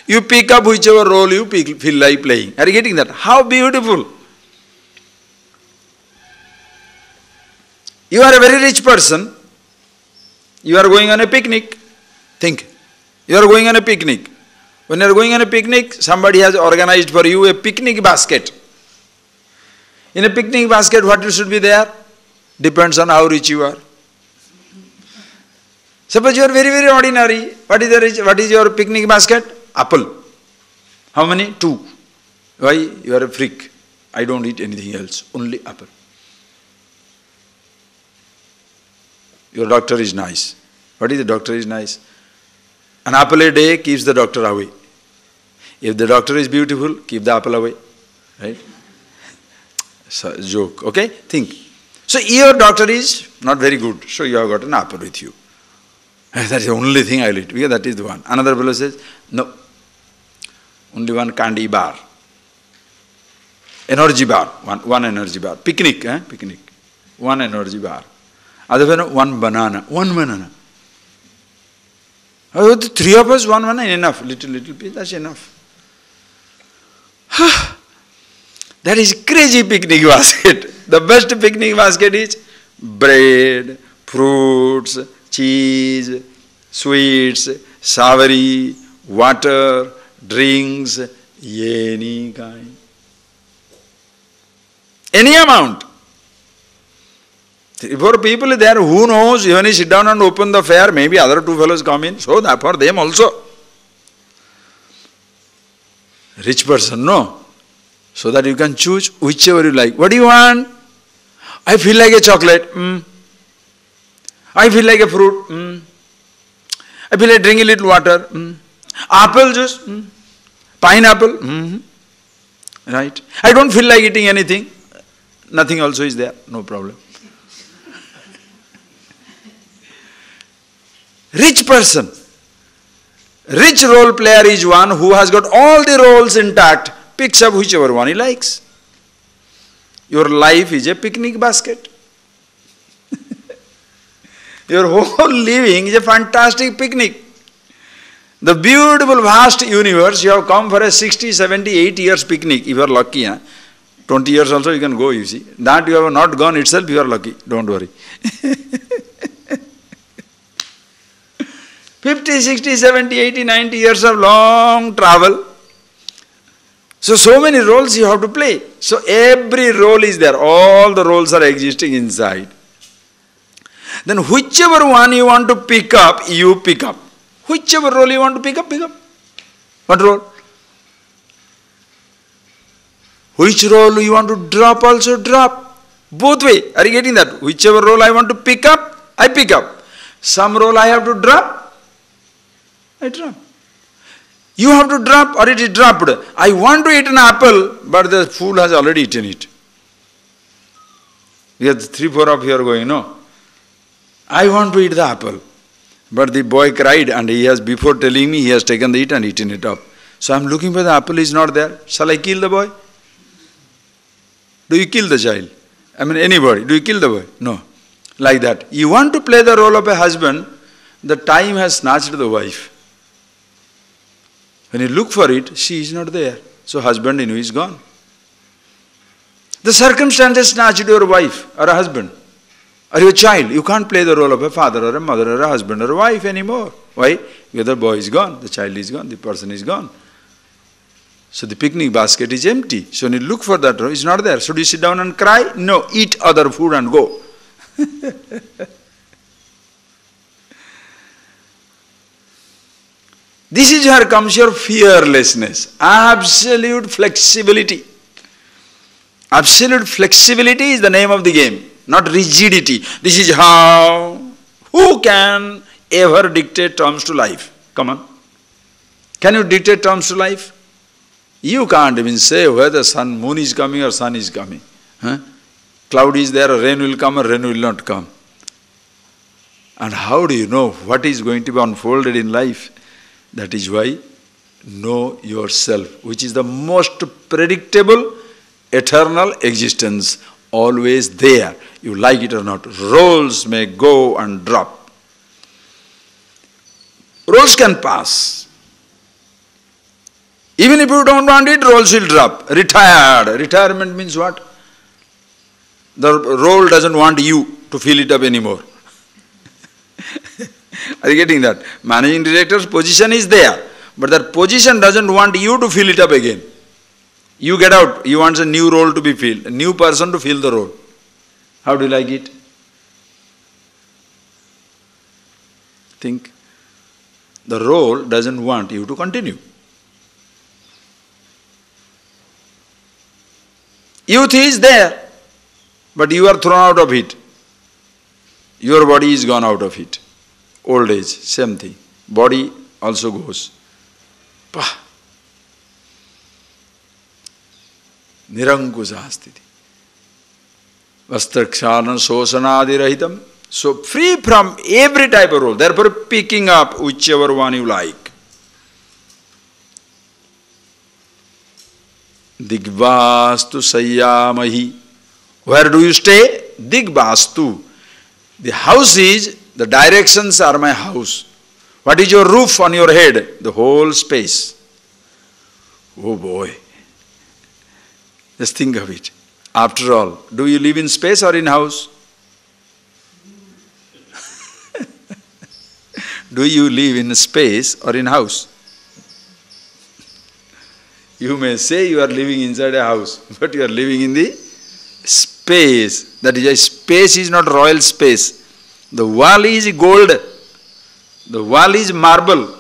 You pick up whichever role you feel like playing. Are you getting that? How beautiful. You are a very rich person. You are going on a picnic. Think. You are going on a picnic. When you are going on a picnic, somebody has organized for you a picnic basket. In a picnic basket, what should be there? Depends on how rich you are. Suppose you are very, very ordinary. What is your picnic basket? Apple. How many? 2. Why? You are a freak. I don't eat anything else. Only apple. Your doctor is nice. What is the doctor is nice? An apple a day keeps the doctor away. If the doctor is beautiful, keep the apple away. Right? So, joke. Okay? Think. So your doctor is not very good. So you have got an apple with you. That is the only thing I will eat. Because that is the one. Another fellow says, no. Only one candy bar. Energy bar. One energy bar. Picnic. Picnic. One energy bar. Other fellow, one banana. One banana. Oh, the 3 of us, one banana, enough. Little piece, that's enough. That is crazy picnic basket. The best picnic basket is bread, fruits, cheese, sweets, savory, water, drinks, any kind. Any amount. 3-4 people there, who knows, when you sit down and open the fare, maybe other 2 fellows come in, so that for them also. Rich person, no. So that you can choose whichever you like. What do you want? I feel like a chocolate. I feel like a fruit. I feel like drinking a little water. Apple juice. Pineapple. Right. I don't feel like eating anything. Nothing also is there. No problem. Rich person. Rich role player is one who has got all the roles intact, picks up whichever one he likes. Your life is a picnic basket. Your whole living is a fantastic picnic. The beautiful vast universe, you have come for a 60, 70, 80 years picnic, if you are lucky. 20 years also you can go, you see. That you have not gone itself, you are lucky. Don't worry. 50, 60, 70, 80, 90 years of long travel. So many roles you have to play. So every role is there. All the roles are existing inside. Then whichever one you want to pick up, you pick up. Whichever role you want to pick up, pick up. What role? Which role you want to drop, also drop. Both way. Are you getting that? Whichever role I want to pick up, I pick up. Some role I have to drop, I drop. You have to drop or it is dropped. I want to eat an apple, but the fool has already eaten it. We have 3-4 of you are going, no. I want to eat the apple. But the boy cried and he has, before telling me, he has taken the eat and eaten it up. So I am looking for the apple, is not there. Shall I kill the boy? Do you kill the child? I mean anybody. Do you kill the boy? No. Like that. You want to play the role of a husband, the time has snatched the wife. When you look for it, she is not there. So husband in you is gone. The circumstances snatched your wife or a husband or your child. You can't play the role of a father or a mother or a husband or a wife anymore. Why? Because the boy is gone, the child is gone, the person is gone. So the picnic basket is empty. So when you look for that role, it's not there. So do you sit down and cry? No, eat other food and go. This is where comes your fearlessness, absolute flexibility. Absolute flexibility is the name of the game, not rigidity. This is how. Who can ever dictate terms to life? Come on. Can you dictate terms to life? You can't even say whether moon is coming or sun is coming. Cloud is there, or rain will come or rain will not come. And how do you know what is going to be unfolded in life? That is why know yourself, which is the most predictable, eternal existence. always there. You like it or not. Roles may go and drop. Roles can pass. Even if you don't want it, roles will drop. Retired. Retirement means what? The role doesn't want you to fill it up anymore. Are you getting that? Managing director's position is there, but that position doesn't want you to fill it up again. You get out, you want a new role to be filled, a new person to fill the role. How do you like it? Think. The role doesn't want you to continue. Youth is there, but you are thrown out of it. Your body is gone out of it. Old age, same thing. Body also goes. Pah. Nirankusha stiti. Vastrakshanan sosanadi rahitam. So free from every type of role. Therefore picking up whichever one you like. Digvastu sayyamahi. Where do you stay? Digvastu. The house is, the directions are my house. What is your roof on your head? The whole space. Oh boy. Just think of it. After all, do you live in space or in house? Do you live in space or in house? You may say you are living inside a house, but you are living in the space. That is, a space is not royal space. The wall is gold. The wall is marble.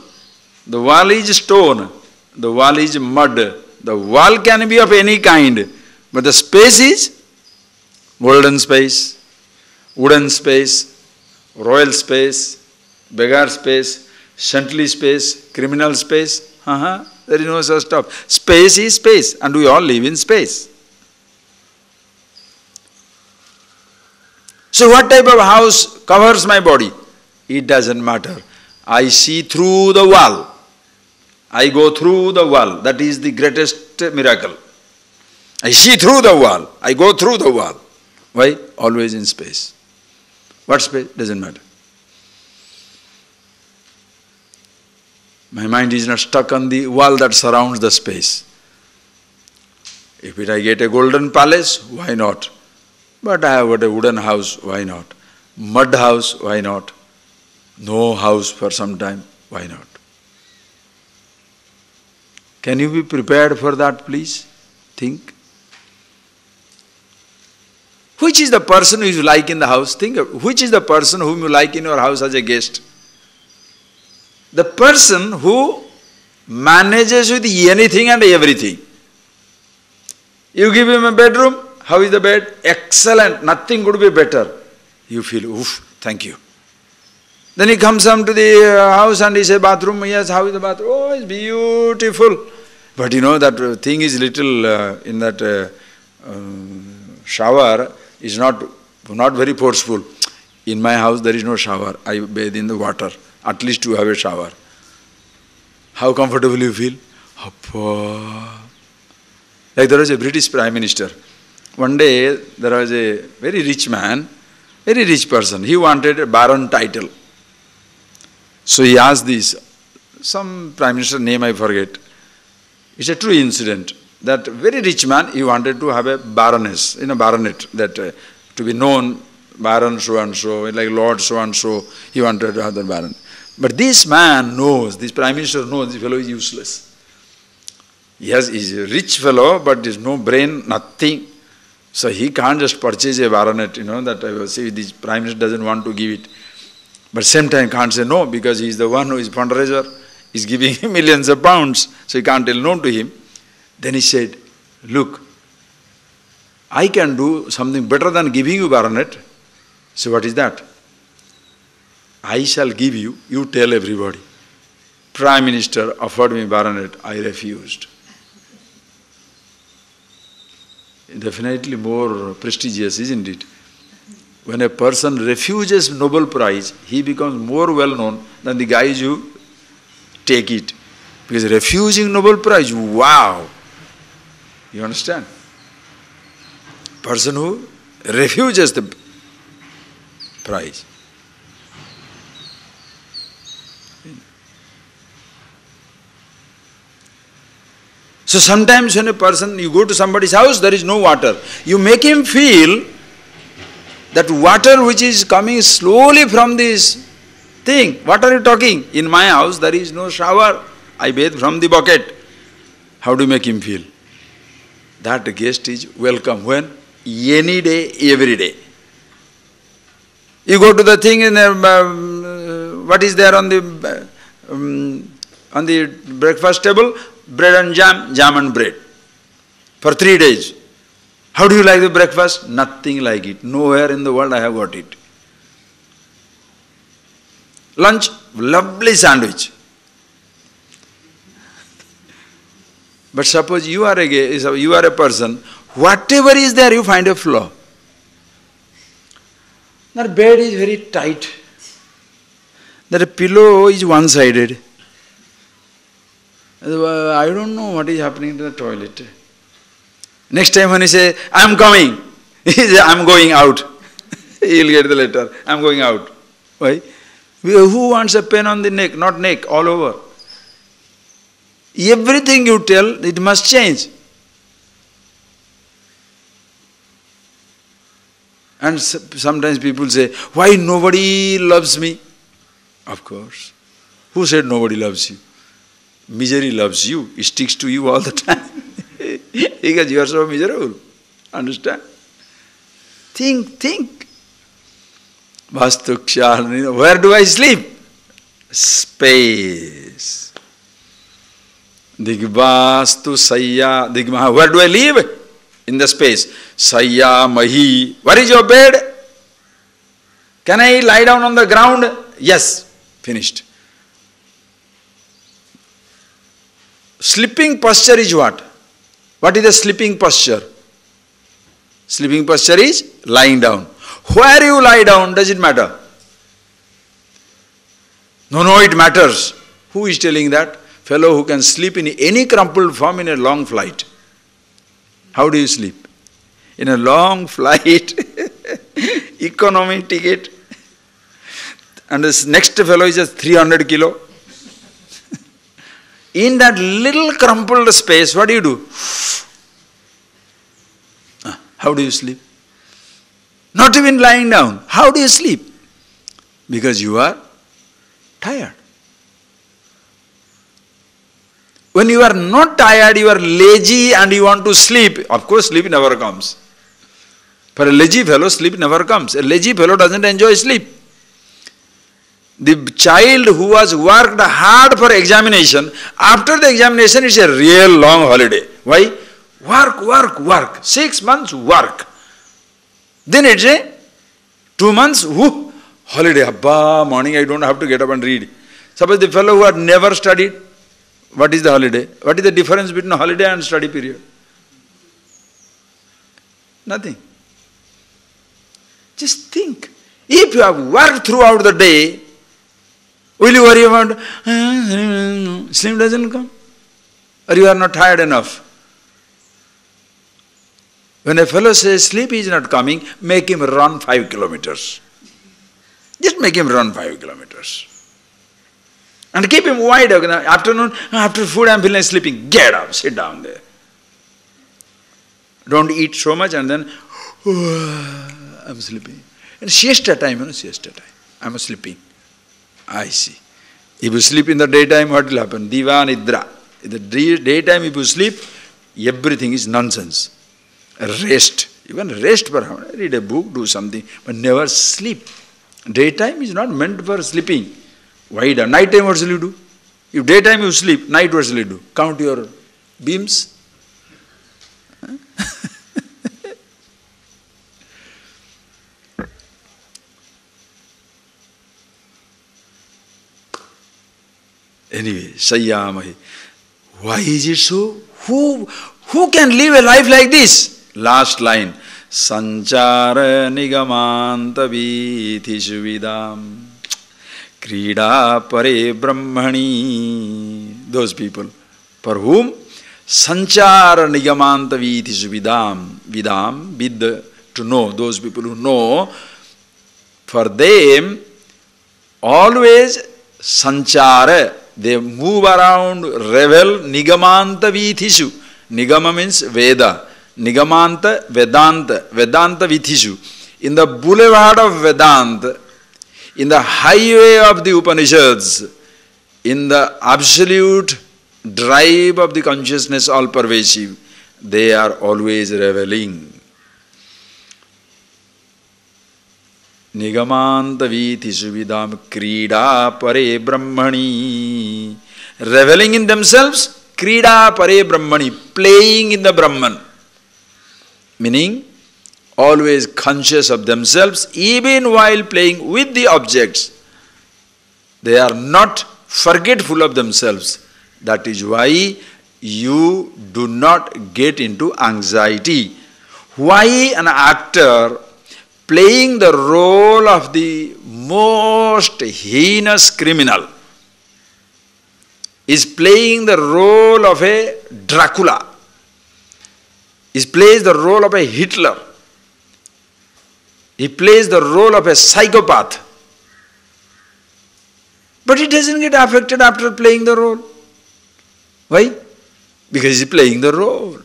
The wall is stone. The wall is mud. The wall can be of any kind. But the space is golden space, wooden space, royal space, beggar space, saintly space, criminal space. There is no such stuff. Space is space, and we all live in space. So what type of house covers my body? It doesn't matter. I see through the wall. I go through the wall. That is the greatest miracle. I see through the wall. I go through the wall. Why? Always in space. What space? Doesn't matter. My mind is not stuck on the wall that surrounds the space. If I get a golden palace, why not? But I have got a wooden house, why not? Mud house, why not? No house for some time, why not? Can you be prepared for that, please? Think. Which is the person who you like in the house? Think of which is the person whom you like in your house as a guest? The person who manages with anything and everything. You give him a bedroom, how is the bed? Excellent, nothing could be better. You feel, oof, thank you. Then he comes to the house and he says, bathroom, yes, how is the bathroom? Oh, it's beautiful. But you know, that thing is little, in that shower is not very forceful. In my house there is no shower. I bathe in the water. At least you have a shower. How comfortable you feel? Appa. Like there was a British Prime Minister. One day there was a very rich man, very rich person. He wanted a baron title. So he asked this, some Prime Minister name I forget. It's a true incident. That very rich man, he wanted to have a baroness, baronet, that to be known, Baron so-and-so, like Lord so-and-so, he wanted to have the baron. But this man knows, this Prime Minister knows this fellow is useless. Yes, he's a rich fellow, but there's no brain, nothing. So he can't just purchase a baronet, that I will say this Prime Minister doesn't want to give it. But same time can't say no, because he's the one who is fundraiser, he's giving him millions of pounds, so he can't tell no to him. Then he said, look, I can do something better than giving you baronet. So what is that? I shall give you, you tell everybody. Prime Minister offered me baronet, I refused. Definitely more prestigious, isn't it? When a person refuses Nobel Prize, he becomes more well known than the guys who take it. Because refusing Nobel Prize, wow! You understand? Person who refuses the prize. So sometimes when a person, you go to somebody's house, there is no water. You make him feel that water which is coming slowly from this thing. What are you talking? In my house there is no shower. I bathe from the bucket. How do you make him feel? That guest is welcome. When? Any day, every day. You go to the thing in what is there on the breakfast table? Bread and jam, jam and bread. For 3 days. How do you like the breakfast? Nothing like it. Nowhere in the world I have got it. Lunch, lovely sandwich. But suppose you are a person, whatever is there you find a flaw. That bed is very tight. That pillow is one-sided. I don't know what is happening to the toilet. Next time when he says, I am coming, he says, I am going out. He will get the letter, I am going out. Why? Who wants a pen on the neck? Not neck, all over. Everything you tell, it must change. And sometimes people say, why nobody loves me? Of course. Who said nobody loves you? Misery loves you. It sticks to you all the time. Because you are so miserable. Understand? Think. Vastuksha, where do I sleep? Space. Digvastu sayya, digmaha, where do I live? In the space. Sayya mahi. Where is your bed? Can I lie down on the ground? Yes. Finished. Sleeping posture is what? What is the sleeping posture? Sleeping posture is lying down. Where you lie down, does it matter? No, it matters. Who is telling that? Fellow who can sleep in any crumpled form in a long flight. How do you sleep? In a long flight, economy ticket, and this next fellow is just 300 kilo. In that little crumpled space, what do you do? How do you sleep? Not even lying down. How do you sleep? Because you are tired. When you are not tired, you are lazy and you want to sleep. Of course, sleep never comes. For a lazy fellow, sleep never comes. A lazy fellow doesn't enjoy sleep. The child who has worked hard for examination, after the examination it's a real long holiday. Why? Work. 6 months work. Then it's a 2 months, holiday. Abba, morning I don't have to get up and read. Suppose the fellow who had never studied, what is the holiday? What is the difference between a holiday and study period? Nothing. Just think. If you have worked throughout the day, will you worry about sleep doesn't come? Or you are not tired enough? When a fellow says sleep is not coming, make him run 5 kilometers. Just make him run 5 kilometers. And keep him wide open. Afternoon, after food I am feeling sleeping. Get up, sit down there. Don't eat so much and then, I am sleeping. And siesta time, siesta time. I am sleeping. I see. If you sleep in the daytime, what will happen? Diva nidra. In the daytime, if you sleep, everything is nonsense. Rest. Even rest, perhaps. Read a book, do something, but never sleep. Daytime is not meant for sleeping. Why? Night time, what shall you do? If daytime you sleep, night what shall you do? Count your beams. Anyway, Sayyamahi. Why is it so? Who can live a life like this? Last line. Sanchara nigamanta vithishu vidam krida pare brahmani. Those people for whom sanchara nigamanta vithishu vidam, vid to know, those people who know, for them, always sanchara, they move around, revel, nigamanta vithishu. Nigama means Veda. Nigamanta, Vedanta, Vedanta vithishu. In the boulevard of Vedanta, in the highway of the Upanishads, in the absolute drive of the consciousness all pervasive, they are always reveling. Nigamanta vithishu vidam krida pare brahmani. Reveling in themselves, krida pare brahmani, playing in the Brahman. Meaning, always conscious of themselves, even while playing with the objects. They are not forgetful of themselves. That is why you do not get into anxiety. Why an actor playing the role of the most heinous criminal is playing the role of a Dracula, he plays the role of a Hitler, he plays the role of a psychopath, but he doesn't get affected after playing the role. Why? Because he is playing the role.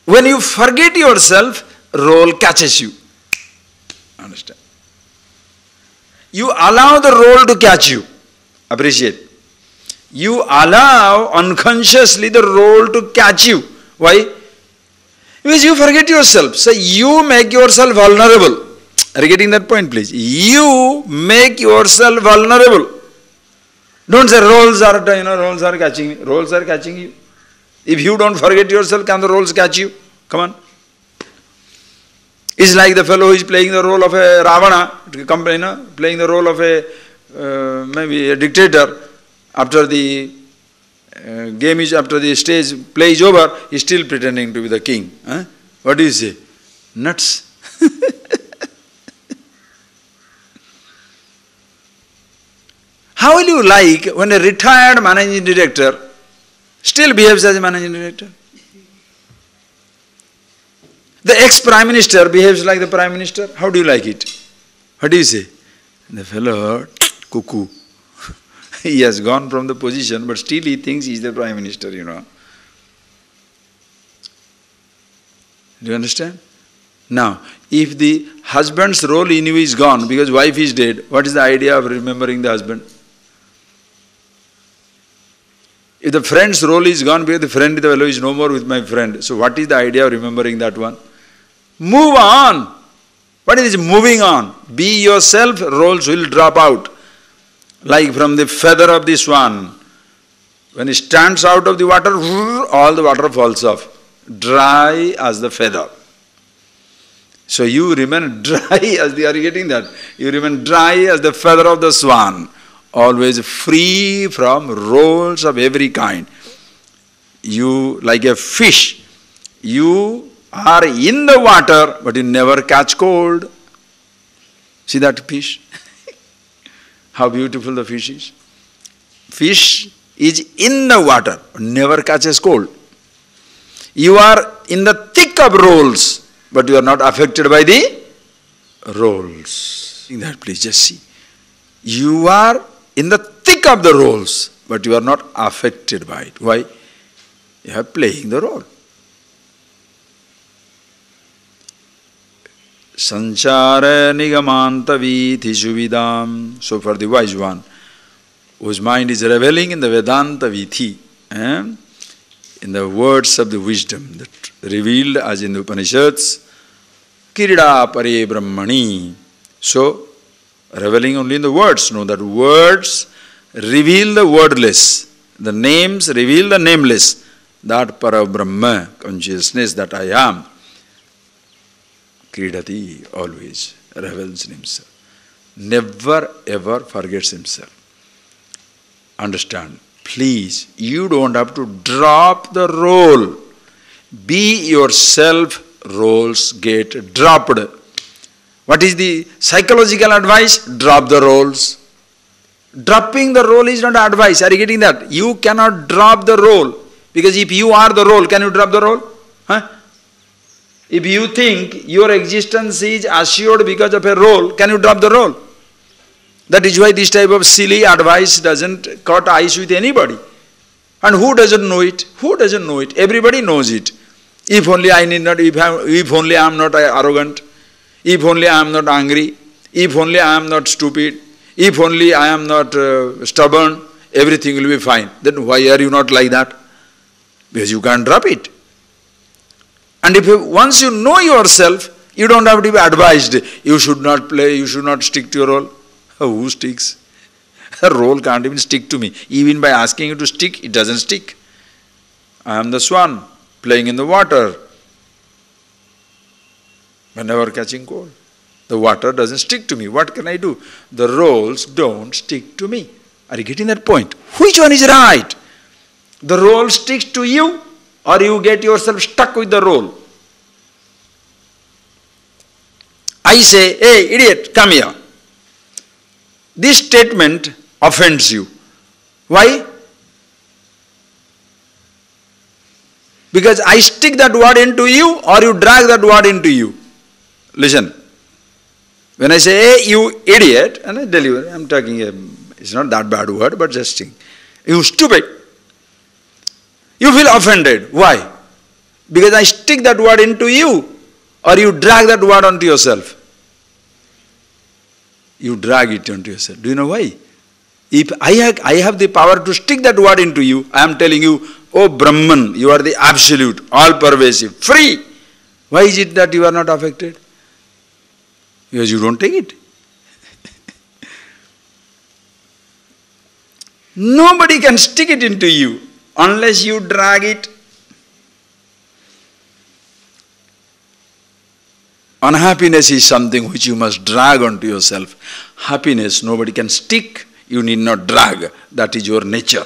When you forget yourself, role catches you. Understand? You allow the role to catch you. Appreciate. You allow unconsciously the role to catch you. Why? Because you forget yourself. So you make yourself vulnerable. Are you getting that point, please? You make yourself vulnerable. Don't say roles are catching me. Roles are catching you. If you don't forget yourself, can the roles catch you? Come on. It's like the fellow who is playing the role of a Ravana, playing the role of a maybe a dictator. After the game is, after the stage play is over, he is still pretending to be the king. Huh? What do you say? Nuts. How will you like when a retired managing director still behaves as a managing director? The ex-prime minister behaves like the prime minister. How do you like it? What do you say? The fellow, cuckoo. He has gone from the position, but still he thinks he is the prime minister, Do you understand? Now, if the husband's role in you is gone because wife is dead, what is the idea of remembering the husband? If the friend's role is gone because the friend, the fellow is no more with my friend, so what is the idea of remembering that one? Move on. What is moving on? Be yourself, roles will drop out. Like from the feather of the swan. When it stands out of the water, all the water falls off. Dry as the feather. So you remain dry as are you getting that? You remain dry as the feather of the swan. Always free from roles of every kind. You, like a fish, you are in the water, but you never catch cold. See that fish? How beautiful the fish is. Fish is in the water, but never catches cold. You are in the thick of roles, but you are not affected by the roles. In that, please just see. You are in the thick of the roles, but you are not affected by it. Why? You are playing the role. Sanchara nigamanta vithishu vidam. So for the wise one, whose mind is reveling in the Vedanta vithi, in the words of the wisdom that revealed as in the Upanishads, kirida pare brahmani. So, reveling only in the words, know that words reveal the wordless, the names reveal the nameless, that para Brahma, consciousness that I am. Kridati always revels in himself. Never ever forgets himself. Understand, please, you don't have to drop the role. Be yourself, roles get dropped. What is the psychological advice? Drop the roles. Dropping the role is not advice. Are you getting that? You cannot drop the role Because if you are the role, can you drop the role? Huh? If you think your existence is assured because of a role, can you drop the role? That is why this type of silly advice doesn't cut ice with anybody. And who doesn't know it? Who doesn't know it? Everybody knows it. If only I need not, if only I am not arrogant, if only I am not angry, if only I am not stupid, if only I am not stubborn, everything will be fine. Then why are you not like that? Because you can't drop it. And if once you know yourself, you don't have to be advised. You should not play, you should not stick to your role. Who sticks? A role can't even stick to me. Even by asking you to stick, it doesn't stick. I am the swan playing in the water. Whenever catching cold. The water doesn't stick to me. What can I do? The roles don't stick to me. Are you getting that point? Which one is right? The role sticks to you, or you get yourself stuck with the role? I say, hey idiot, come here. This statement offends you. Why? Because I stick that word into you, or you drag that word into you. Listen. When I say, hey, you idiot, and I deliver, I'm talking, it's not that bad word, but just saying, you stupid. You feel offended. Why? Because I stick that word into you, or you drag that word onto yourself. You drag it onto yourself. Do you know why? If I have the power to stick that word into you, I am telling you, oh Brahman, you are the absolute, all-pervasive, free. Why is it that you are not affected? Because you don't take it. Nobody can stick it into you unless you drag it. Unhappiness is something which you must drag onto yourself. Happiness, nobody can stick, you need not drag. That is your nature.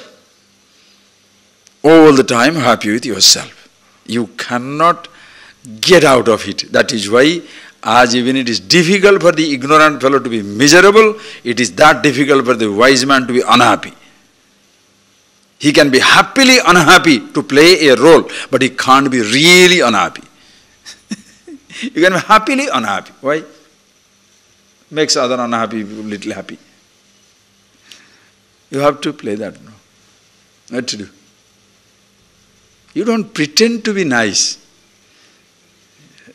All the time happy with yourself. You cannot get out of it. That is why, as even it is difficult for the ignorant fellow to be miserable, it is that difficult for the wise man to be unhappy. He can be happily unhappy to play a role, but he can't be really unhappy. You can be happily unhappy. Why? Makes other unhappy people little happy. You have to play that. No? What to do? You don't pretend to be nice.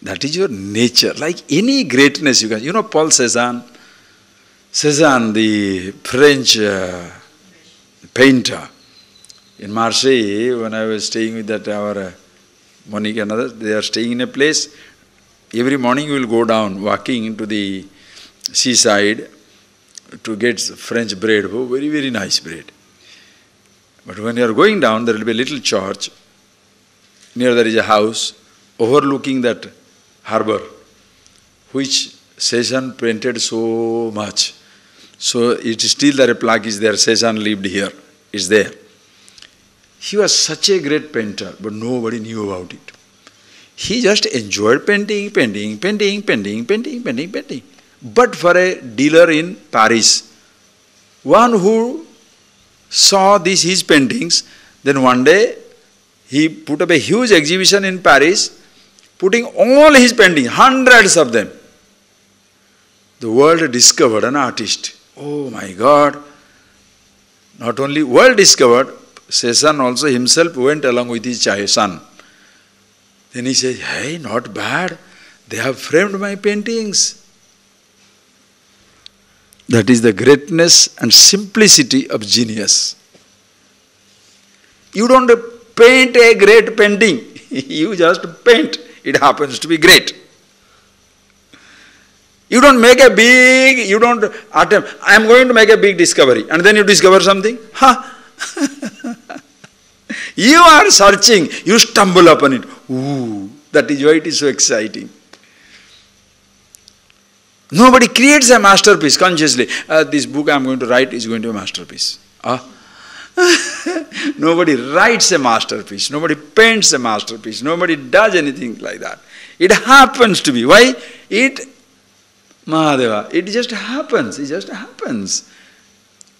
That is your nature. Like any greatness you can. You know Paul Cézanne? Cézanne, the French painter. In Marseille, when I was staying with that our Monique and others, they are staying in a place. Every morning we will go down, walking into the seaside to get French bread. Oh, very, very nice bread. But when you are going down, there will be a little church. Near there is a house overlooking that harbor, which Cézanne painted so much. So it is still there, a plaque is there, Cézanne lived here, it's there. He was such a great painter, but nobody knew about it. He just enjoyed painting. But for a dealer in Paris, one who saw his paintings, then one day he put up a huge exhibition in Paris, putting all his paintings, hundreds of them. The world discovered an artist. Oh my God! Not only world discovered, Cézanne also himself went along with his son. Then he says, hey, not bad. They have framed my paintings. That is the greatness and simplicity of genius. You don't paint a great painting. You just paint. It happens to be great. You don't make a big, you don't attempt, I am going to make a big discovery. And then you discover something. Ha! You are searching, you stumble upon it. Ooh, that is why it is so exciting. Nobody creates a masterpiece consciously. This book I am going to write is going to be a masterpiece. Nobody writes a masterpiece. Nobody paints a masterpiece. Nobody does anything like that. It happens to be. Why? Mahadeva, it just happens. It just happens.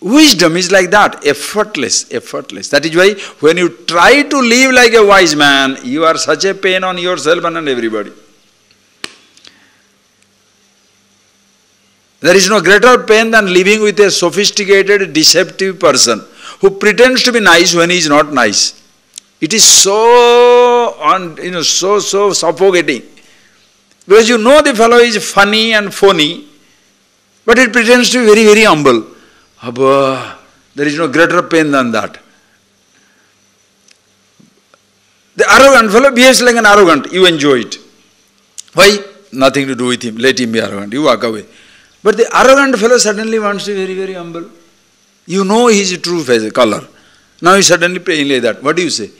Wisdom is like that, effortless, effortless. That is why when you try to live like a wise man, you are such a pain on yourself and on everybody. There is no greater pain than living with a sophisticated, deceptive person who pretends to be nice when he is not nice. It is so suffocating. Because you know the fellow is funny and phony, but it pretends to be very, very humble. Abba, there is no greater pain than that. The arrogant fellow behaves like an arrogant. You enjoy it. Why? Nothing to do with him. Let him be arrogant. You walk away. But the arrogant fellow suddenly wants to be very, very humble. You know his true face, color. Now he suddenly playing like that. What do you say?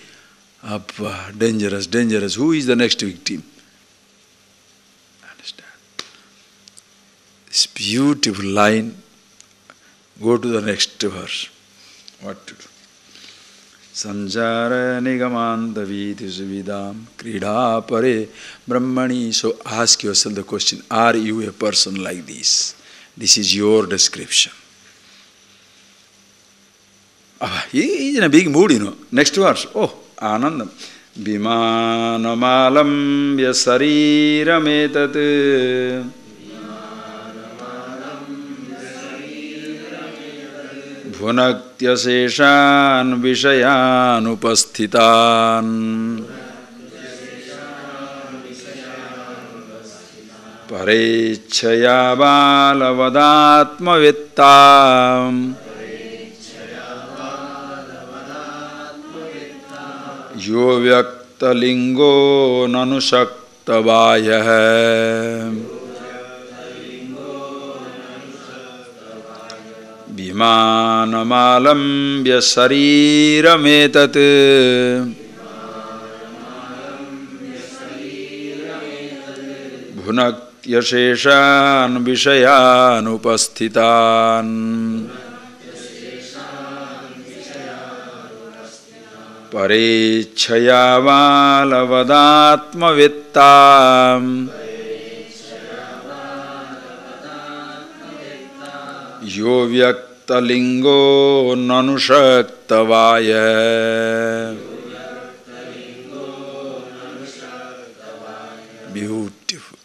Abba, dangerous, dangerous. Who is the next victim? Understand? This beautiful line. Go to the next verse. What to do? Sanjara nigamanta viti suvidam krida pare brahmani. So ask yourself the question, are you a person like this? This is your description. He is in a big mood, you know. Next verse. Oh, Anandam. Vimanamalam vyasarirametat Bhunaktya-seshan vishayan upasthitan Parechaya balavadaatma-vittam Yo vyakta-lingo nanushaktavayah Vimanamalam vyasarirametat Bhunaktya-seshan vishayan upasthitan Parechaya balavadaatma-vittam Yo vyakta-lingo nanushaktavaya. Beautiful.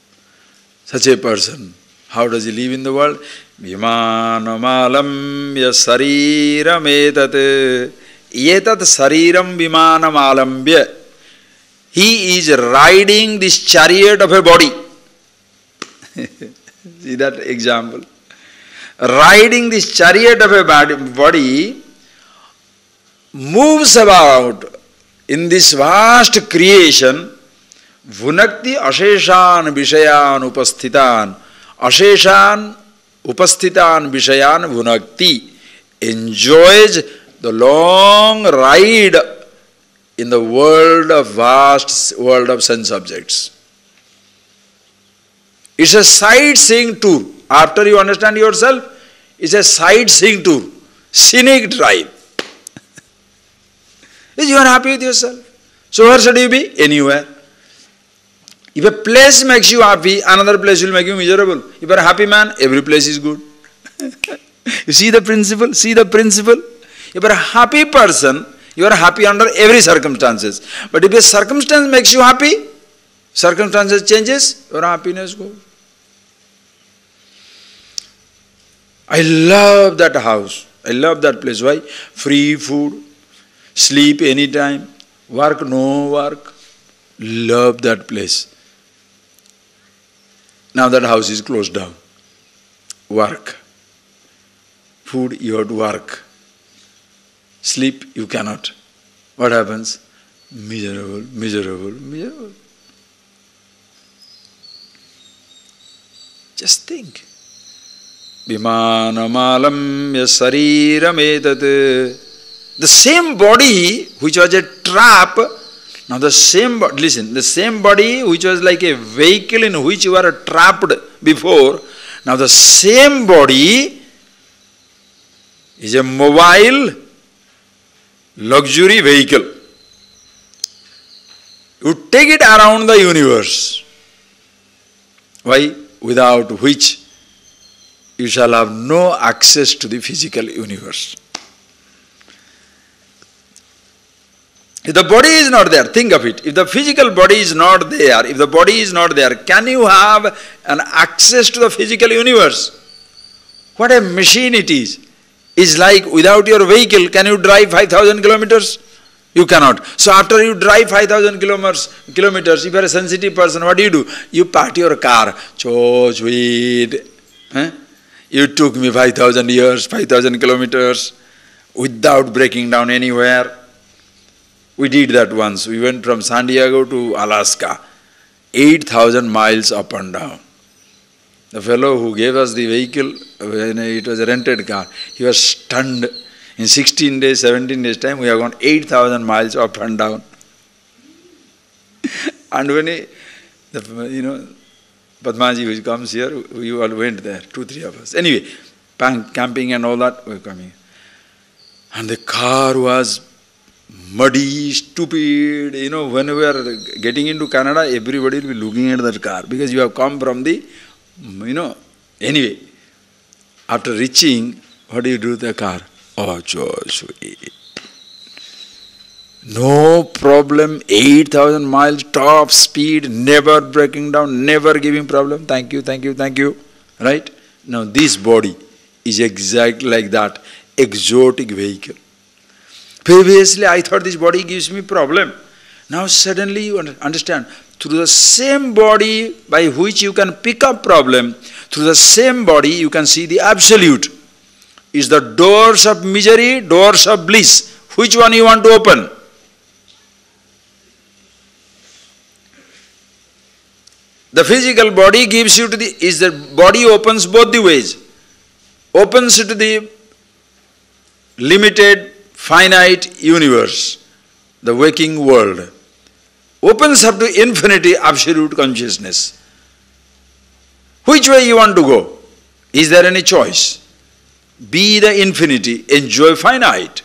Such a person, how does he live in the world? Vimanamalam yasariram Yetat sariram vimanam-alambya. He is riding this chariot of a body. See that example? Riding this chariot of a body, moves about in this vast creation, Vunakti asheshan vishayan upasthitan. Asheshan upasthitan vishayan vunakti. Enjoys the long ride in the vast world of sense objects. It's a sightseeing tour. After you understand yourself, it's a sightseeing tour. Scenic drive. You are happy with yourself. So where should you be? Anywhere. If a place makes you happy, another place will make you miserable. If you are a happy man, every place is good. You see the principle? See the principle? If you are a happy person, you are happy under every circumstances. But if a circumstance makes you happy, circumstances changes, your happiness goes. I love that house. I love that place. Why? Free food, sleep anytime, work, no work. Love that place. Now that house is closed down. Work. Food, you have to work. Sleep, you cannot. What happens? Miserable, miserable, miserable. Just think. Vimanamalam yasarirametat. The same body which was a trap, now the same body, listen, the same body which was like a vehicle in which you were trapped before, now the same body is a mobile luxury vehicle. You take it around the universe. Why? Without which you shall have no access to the physical universe. If the body is not there, think of it. If the physical body is not there, if the body is not there, can you have an access to the physical universe? What a machine it is. It's like without your vehicle, can you drive 5,000 kilometers? You cannot. So after you drive 5,000 kilometers, if you are a sensitive person, what do? You park your car. So sweet. You took me 5,000 years, 5,000 kilometers without breaking down anywhere. We did that once. We went from San Diego to Alaska, 8,000 miles up and down. The fellow who gave us the vehicle, when it was a rented car, he was stunned. In 16 days, 17 days time, we have gone 8,000 miles up and down. And when Padmaji who comes here, we all went there, 2-3 of us. Anyway, camping and all that, we were coming. And the car was muddy, stupid. When we are getting into Canada, everybody will be looking at that car because you have come from the, Anyway, after reaching, what do you do with the car? Oh, so sweet. No problem, 8,000 miles, top speed, never breaking down, never giving problem. Thank you, thank you, thank you. Right? Now this body is exactly like that, exotic vehicle. Previously I thought this body gives me problem. Now suddenly you understand, through the same body by which you can pick up problem, through the same body you can see the absolute. Is the doors of misery, doors of bliss. Which one you want to open? The physical body gives you to the body opens both the ways. Opens to the limited, finite universe, the waking world. Opens up to infinity, absolute consciousness. Which way you want to go? Is there any choice? Be the infinity, enjoy finite.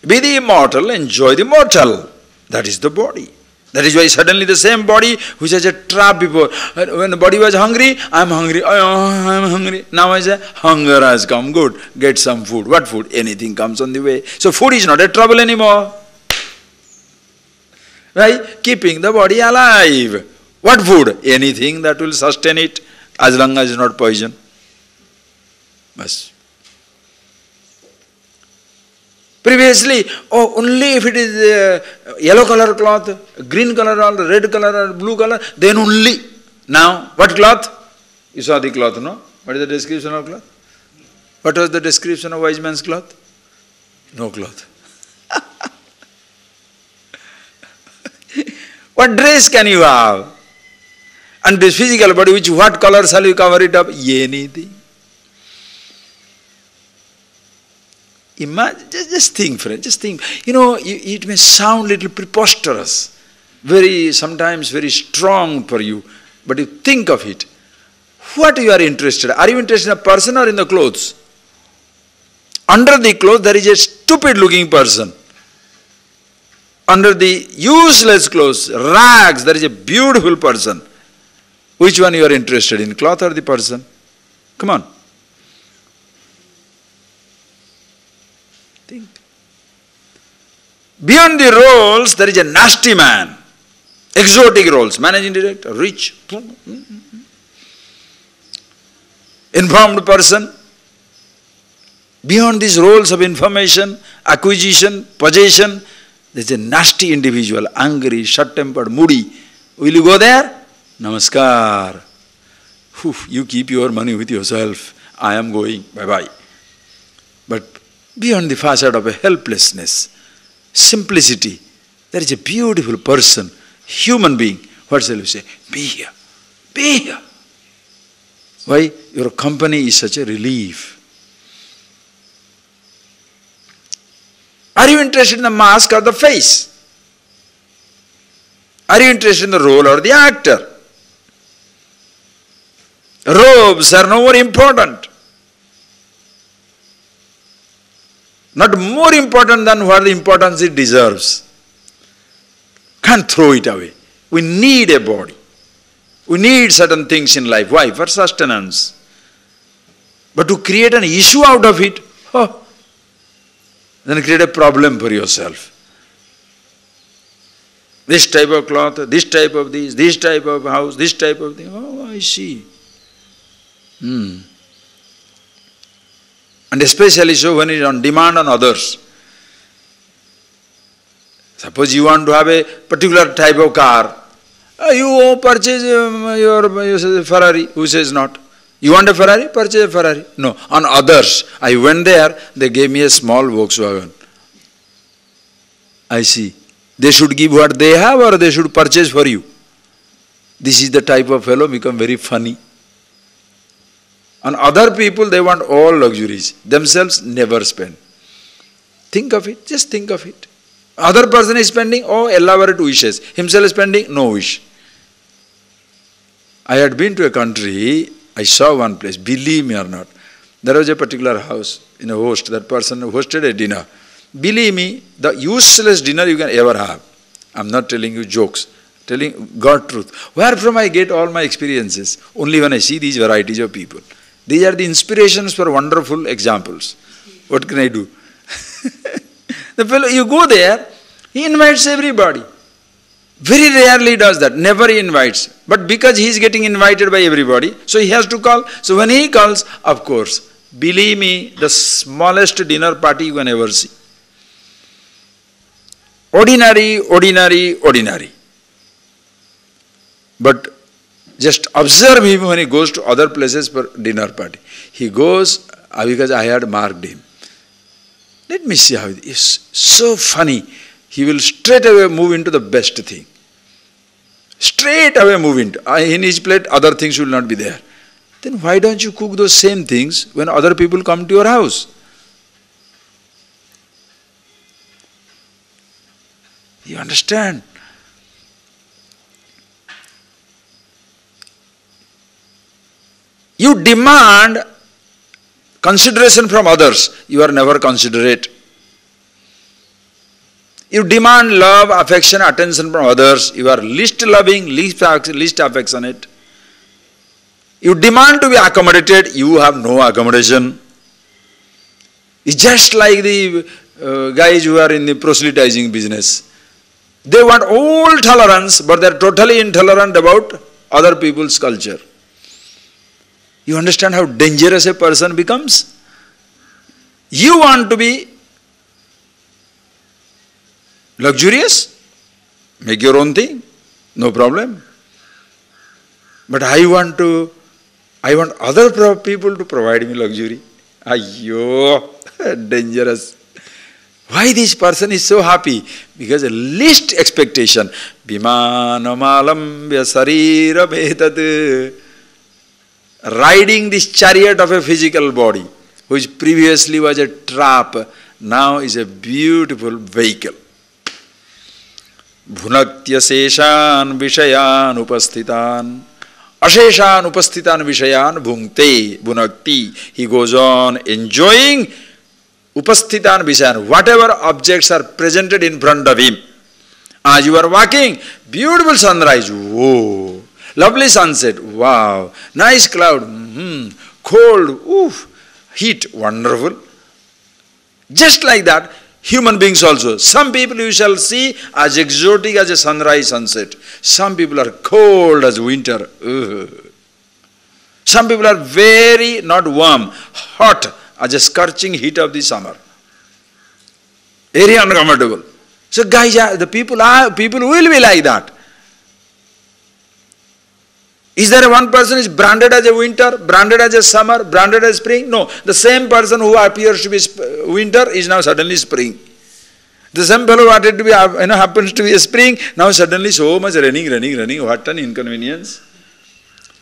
Be the immortal, enjoy the mortal. That is the body. That is why suddenly the same body which has a trap before. When the body was hungry, I am hungry, I am hungry. Now I say, hunger has come, good, get some food. What food? Anything comes on the way. So food is not a trouble anymore. Right? Keeping the body alive. What food? Anything that will sustain it, as long as it is not poison. Bas. Previously, only if it is yellow color cloth, green color or red color or blue color, then only. Now, what cloth? You saw the cloth, no? What is the description of cloth? What was the description of wise man's cloth? No cloth. What dress can you have? And this physical body, what color shall you cover it up? Anything. Imagine, just think, friend, just think. It may sound a little preposterous, sometimes very strong for you, but you think of it. What you are interested? Are you interested in a person or in the clothes? Under the clothes there is a stupid looking person. Under the useless clothes, rags, there is a beautiful person. Which one you are interested in, cloth or the person? Come on. Think. Beyond the roles, there is a nasty man. Exotic roles, managing director, rich, informed person. Beyond these roles of information, acquisition, possession, there is a nasty individual, angry, short-tempered, moody. Will you go there? Namaskar. You keep your money with yourself. I am going. Bye-bye. But beyond the facade of a helplessness, simplicity, there is a beautiful person, human being. What shall you say? Be here. Be here. Why? Your company is such a relief. Are you interested in the mask or the face? Are you interested in the role or the actor? Robes are no more important. Not more important than what the importance it deserves. Can't throw it away. We need a body. We need certain things in life. Why? For sustenance. But to create an issue out of it, then create a problem for yourself. This type of cloth, this type of this type of house, this type of thing. Oh, I see. And especially so when it is on demand on others. Suppose you want to have a particular type of car. You purchase your Ferrari. Who says not? You want a Ferrari? Purchase a Ferrari. No. On others. I went there, they gave me a small Volkswagen. I see. They should give what they have or they should purchase for you. This is the type of fellow become very funny. On other people, they want all luxuries. Themselves never spend. Think of it. Just think of it. Other person is spending, elaborate wishes. Himself is spending, no wish. I had been to a country, I saw one place, believe me or not. There was a particular house in a host, that person hosted a dinner. Believe me, the useless dinner you can ever have. I'm not telling you jokes, telling God truth. Where from I get all my experiences? Only when I see these varieties of people. These are the inspirations for wonderful examples. What can I do? The fellow, you go there, he invites everybody. Very rarely does that, never he invites. But because he is getting invited by everybody, so he has to call. So when he calls, of course, believe me, the smallest dinner party you can ever see. Ordinary, ordinary, ordinary. But just observe him when he goes to other places for dinner party. He goes because I had marked him. Let me see how it is. So funny. He will straight away move into the best thing. Straight away move into. In his plate, other things will not be there. Then why don't you cook those same things when other people come to your house? You understand? You demand consideration from others, you are never considerate. You demand love, affection, attention from others, you are least loving, least affectionate. You demand to be accommodated, you have no accommodation. It's just like the guys who are in the proselytizing business. They want all tolerance, but they are totally intolerant about other people's culture. You understand how dangerous a person becomes? You want to be luxurious? Make your own thing, no problem. But I want other people to provide me luxury. Ayyo, dangerous. Why this person is so happy? Because the least expectation. Vimanamalam vyasarira bhetat. Riding this chariot of a physical body, which previously was a trap, now is a beautiful vehicle. Bhunatya seshan vishayan upastitan. Asheshan upastitan vishayan bhungte bhunakti. He goes on enjoying upastitan vishayan. Whatever objects are presented in front of him. As you are walking, beautiful sunrise. Whoa. Lovely sunset, wow, nice cloud, cold, oof, heat, wonderful. Just like that, human beings also. Some people you shall see as exotic as a sunrise, sunset. Some people are cold as winter. Some people are very, not warm, hot as a scorching heat of the summer. Very uncomfortable. So guys, the people will be like that. Is there one person is branded as a winter, branded as a summer, branded as spring? No. The same person who appears to be winter is now suddenly spring. The same fellow wanted to be, happens to be a spring, now suddenly so much raining, what an inconvenience.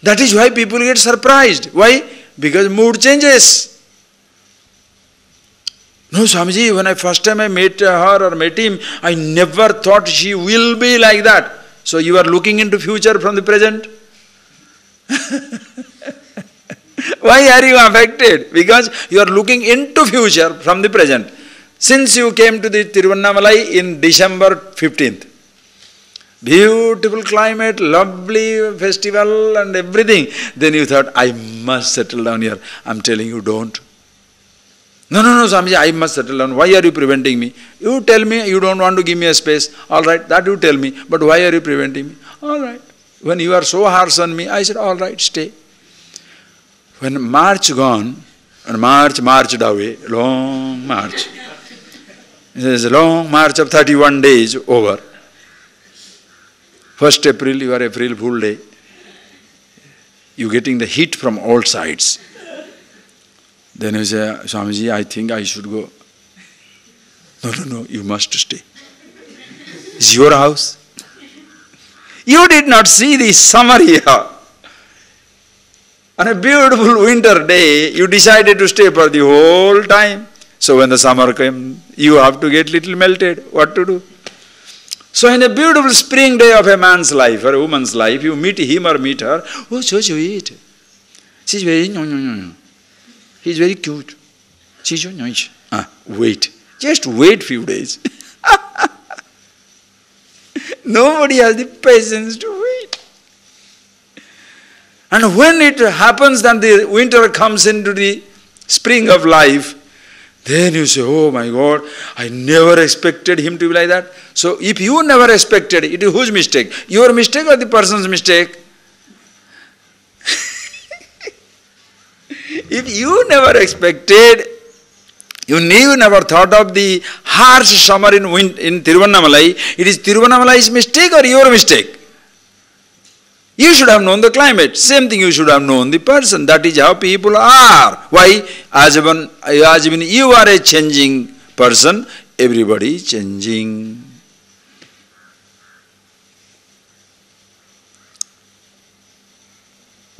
That is why people get surprised. Why? Because mood changes. No, Swamiji, when I first time I met her or met him, I never thought she will be like that. So you are looking into future from the present. Why are you affected? Because you are looking into future from the present. Since you came to the Tiruvannamalai in December 15th, Beautiful climate, lovely festival and everything. Then you thought, I must settle down here. I'm telling you, don't. No, Swamiji, I must settle down. Why are you preventing me? You tell me you don't want to give me a space. All right, that you tell me. But why are you preventing me? All right. When you are so harsh on me, I said, all right, stay. When March gone, and March marched away, long march. There's a long march of 31 days over. 1st April, your April Fool Day. You're getting the heat from all sides. Then you say, Swamiji, I think I should go. No, you must stay. It's your house. You did not see the summer here. On a beautiful winter day, you decided to stay for the whole time. So when the summer came, you have to get little melted. What to do? So in a beautiful spring day of a man's life or a woman's life, you meet him or meet her. Oh, so sweet. She's very no. He's very cute. She's so nice. Wait. Just wait few days. Nobody has the patience to wait. And when it happens that the winter comes into the spring of life, then you say, oh my God, I never expected him to be like that. So if you never expected, it is whose mistake? Your mistake or the person's mistake? If you never expected, you never thought of the harsh summer in Tiruvannamalai, it is Tiruvannamalai's mistake or your mistake? You should have known the climate. Same thing, you should have known the person. That is how people are. Why? As when you are a changing person, everybody is changing.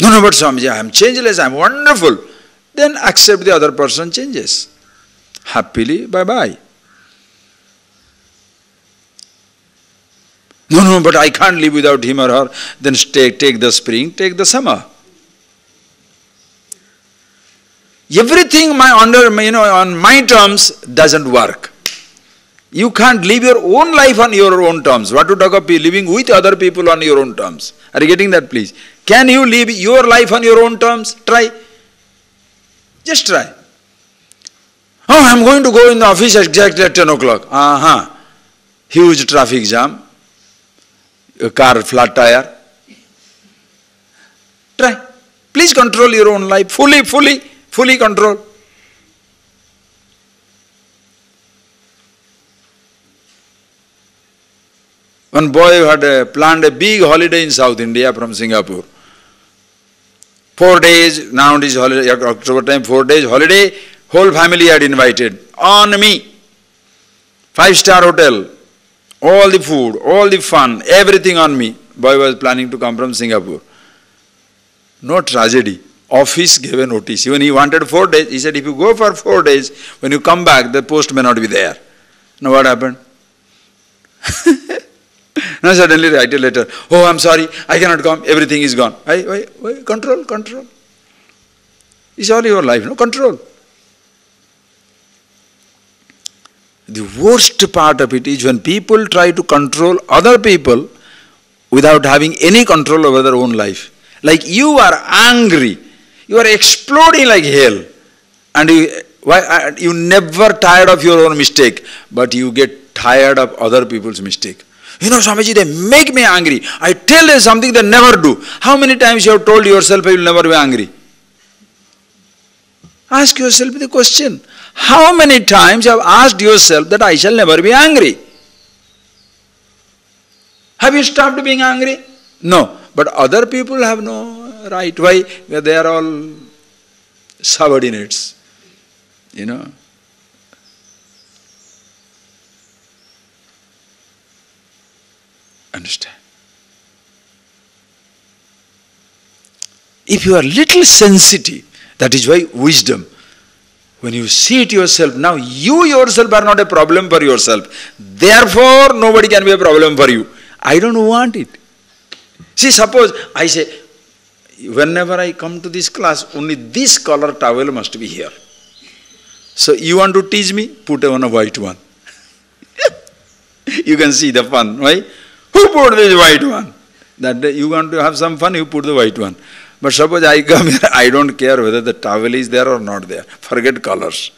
No, but Swamiji, I am changeless, I am wonderful. Then accept the other person changes. Happily, bye-bye. No, but I can't live without him or her. Then take the spring, take the summer. Everything on my terms doesn't work. You can't live your own life on your own terms. What to talk of living with other people on your own terms? Are you getting that, please? Can you live your life on your own terms? Try. Just try. Oh, I'm going to go in the office exactly at 10 o'clock. Huge traffic jam. A car flat tire. Try. Please control your own life. Fully control. One boy had planned a big holiday in South India from Singapore. 4 days, now it is holiday, October time, 4 days holiday, whole family had invited. On me. 5-star hotel. All the food, all the fun, everything on me. Boy was planning to come from Singapore. No tragedy. Office gave a notice. Even he wanted 4 days. He said, if you go for 4 days, when you come back, the post may not be there. Now what happened? Now suddenly write a letter. Oh, I'm sorry, I cannot come. Everything is gone. Why? Control. It's all your life, no? Control. The worst part of it is when people try to control other people without having any control over their own life. Like you are angry, you are exploding like hell, and you never tired of your own mistake, but you get tired of other people's mistake. Swamiji, they make me angry. I tell them something they never do. How many times you have told yourself I will never be angry? Ask yourself the question. How many times you have asked yourself that I shall never be angry? Have you stopped being angry? No. But other people have no right. Why? They are all subordinates. Understand? If you are little sensitive, that is why wisdom. When you see it yourself, now you yourself are not a problem for yourself. Therefore, nobody can be a problem for you. I don't want it. See, suppose I say, whenever I come to this class, only this color towel must be here. So you want to tease me? Put on a white one. You can see the fun, right? Who put this white one? That day you want to have some fun, you put the white one. But suppose I come here, I don't care whether the towel is there or not there. Forget colors.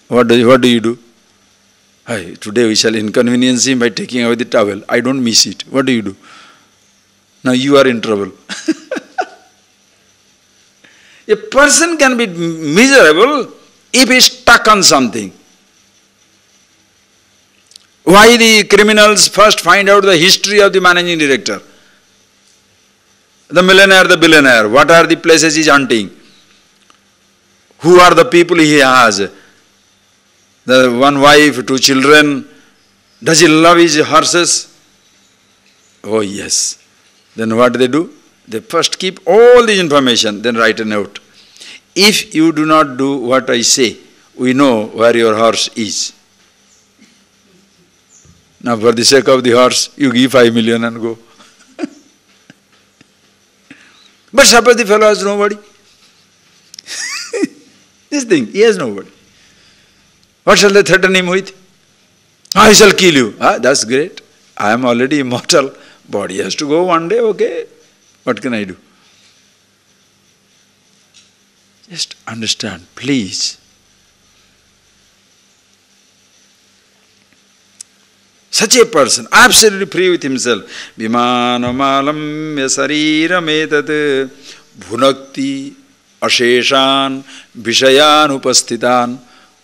What do you do? Hey, today we shall inconvenience him by taking away the towel. I don't miss it. What do you do? Now you are in trouble. A person can be miserable if he is stuck on something. Why the criminals first find out the history of the managing director? The millionaire, the billionaire. What are the places he is hunting? Who are the people he has? The one wife, 2 children. Does he love his horses? Oh yes. Then what do? They first keep all this information, then write a note. If you do not do what I say, we know where your horse is. Now for the sake of the horse, you give 5 million and go. But suppose the fellow has nobody. This thing, he has nobody. What shall they threaten him with? I shall kill you. That's great. I am already immortal. Body has to go one day, okay. What can I do? Just understand, please. Such a person, absolutely free with himself. Vimanamalam yasariram etat bhunakti asheshan vishayan upastitan.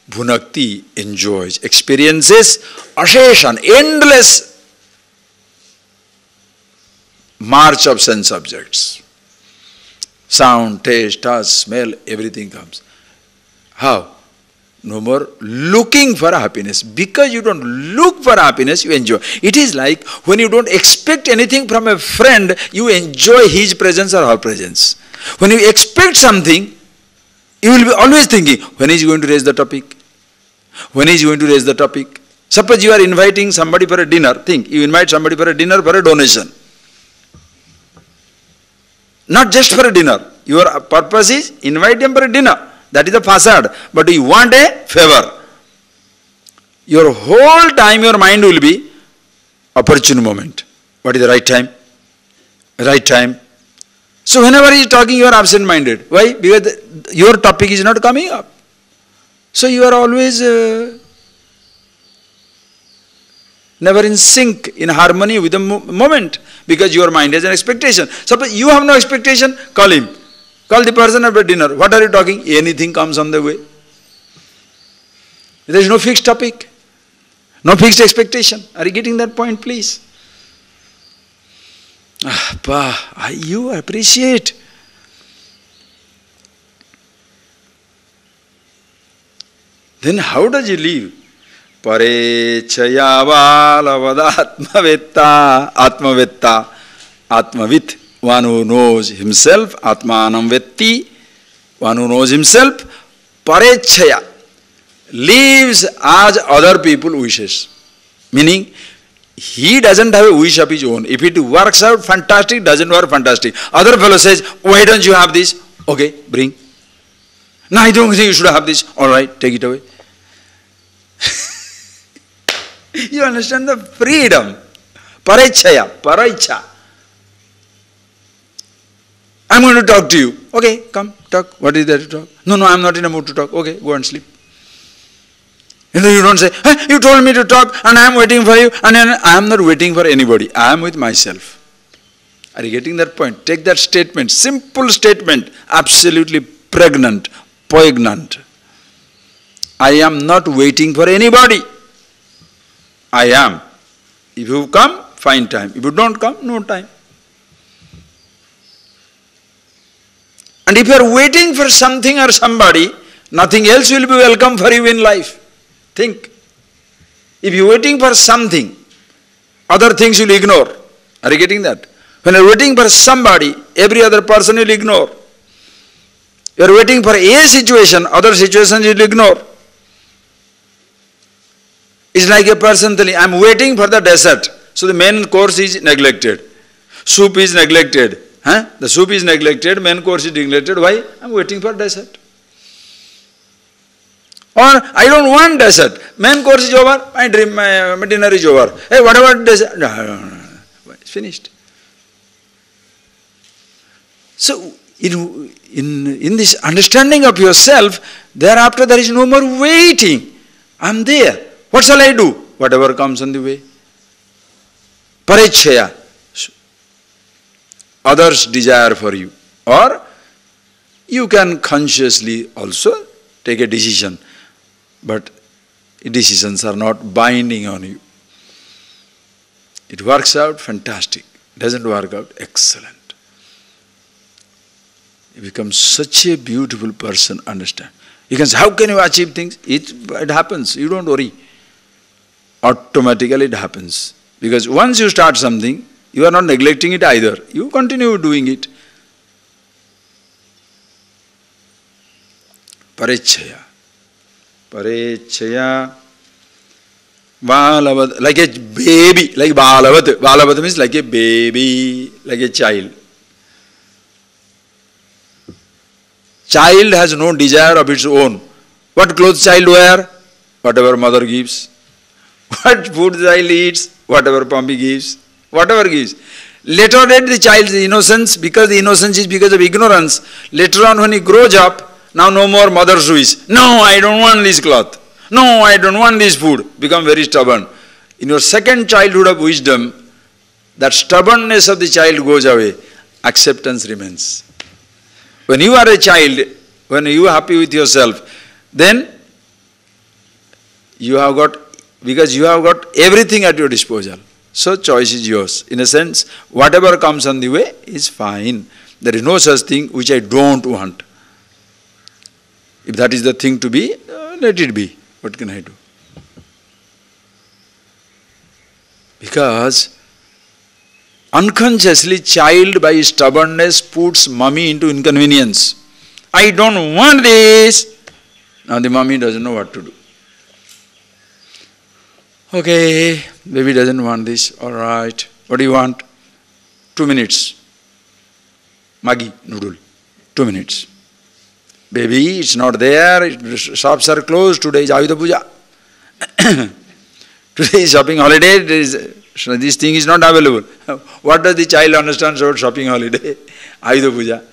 Bhunakti enjoys, experiences asheshan, endless march of sense objects. Sound, taste, touch, smell, everything comes. How? No more looking for happiness. Because you don't look for happiness, you enjoy. It is like when you don't expect anything from a friend, you enjoy his presence or her presence. When you expect something, you will be always thinking, when is he going to raise the topic? When is he going to raise the topic? Suppose you are inviting somebody for a dinner. Think, you invite somebody for a dinner for a donation. Not just for a dinner. Your purpose is invite them for a dinner. That is the facade. But you want a favor. Your whole time your mind will be opportune moment. What is the right time? Right time. So whenever he is talking, you are absent-minded. Why? Because your topic is not coming up. So you are always never in sync, in harmony with the moment, because your mind has an expectation. Suppose you have no expectation, call him. Call the person after dinner. What are you talking? Anything comes on the way. There is no fixed topic, no fixed expectation. Are you getting that point, please? You appreciate. Then how does he live? Pare chayavalavadatmavetta, atmavetta, atmavit, one who knows himself, atmanam vetti, one who knows himself, parechaya, lives as other people wishes. Meaning, he doesn't have a wish of his own. If it works out, fantastic, doesn't work, fantastic. Other fellow says, why don't you have this? Okay, bring. No, I don't think you should have this. All right, take it away. You understand the freedom. Parechaya, paraicha. I'm going to talk to you. Okay, come, talk. What is there to talk? No, I'm not in a mood to talk. Okay, go and sleep. And then you don't say, hey, you told me to talk and I am waiting for you. And then I am not waiting for anybody. I am with myself. Are you getting that point? Take that statement, simple statement, absolutely pregnant, poignant. I am not waiting for anybody. I am. If you come, fine time. If you don't come, no time. And if you are waiting for something or somebody, nothing else will be welcome for you in life. Think. If you are waiting for something, other things you will ignore. Are you getting that? When you are waiting for somebody, every other person you will ignore. You are waiting for a situation, other situations you will ignore. It's like a person telling, I am waiting for the dessert. So the main course is neglected. Soup is neglected. The soup is neglected, main course is neglected. Why? I am waiting for dessert. Or I don't want dessert. Main course is over, my dinner is over. Hey, what about dessert? No. finished. So, in this understanding of yourself, thereafter there is no more waiting. I am there. What shall I do? Whatever comes on the way. Parechaya. Others' desire for you. Or you can consciously also take a decision. But decisions are not binding on you. It works out, fantastic. Doesn't work out, excellent. You become such a beautiful person, understand. You can say, how can you achieve things? It happens, you don't worry. Automatically it happens. Because once you start something, you are not neglecting it either. You continue doing it. Parechaya. Parechaya. Balavat, like a baby, like Balavat. Balavat means like a baby, like a child. Child has no desire of its own. What clothes child wear? Whatever mother gives. What food child eats? Whatever mommy gives. Whatever gives. Later on the child's innocence, because the innocence is because of ignorance. Later on when he grows up, now no more mother's wish. No, I don't want this cloth. No, I don't want this food. Become very stubborn. In your second childhood of wisdom, that stubbornness of the child goes away. Acceptance remains. When you are a child, when you are happy with yourself, then you have got, because you have got everything at your disposal. So choice is yours. In a sense, whatever comes on the way is fine. There is no such thing which I don't want. If that is the thing to be, let it be. What can I do? Because unconsciously child by stubbornness puts mommy into inconvenience. I don't want this. Now the mommy doesn't know what to do. Okay, baby doesn't want this. All right. What do you want? 2 minutes. Maggi noodle. 2 minutes. Baby, it's not there. Shops are closed. Today is Ayudha Puja. Today is shopping holiday. This thing is not available. What does the child understand about shopping holiday? Ayudha Puja.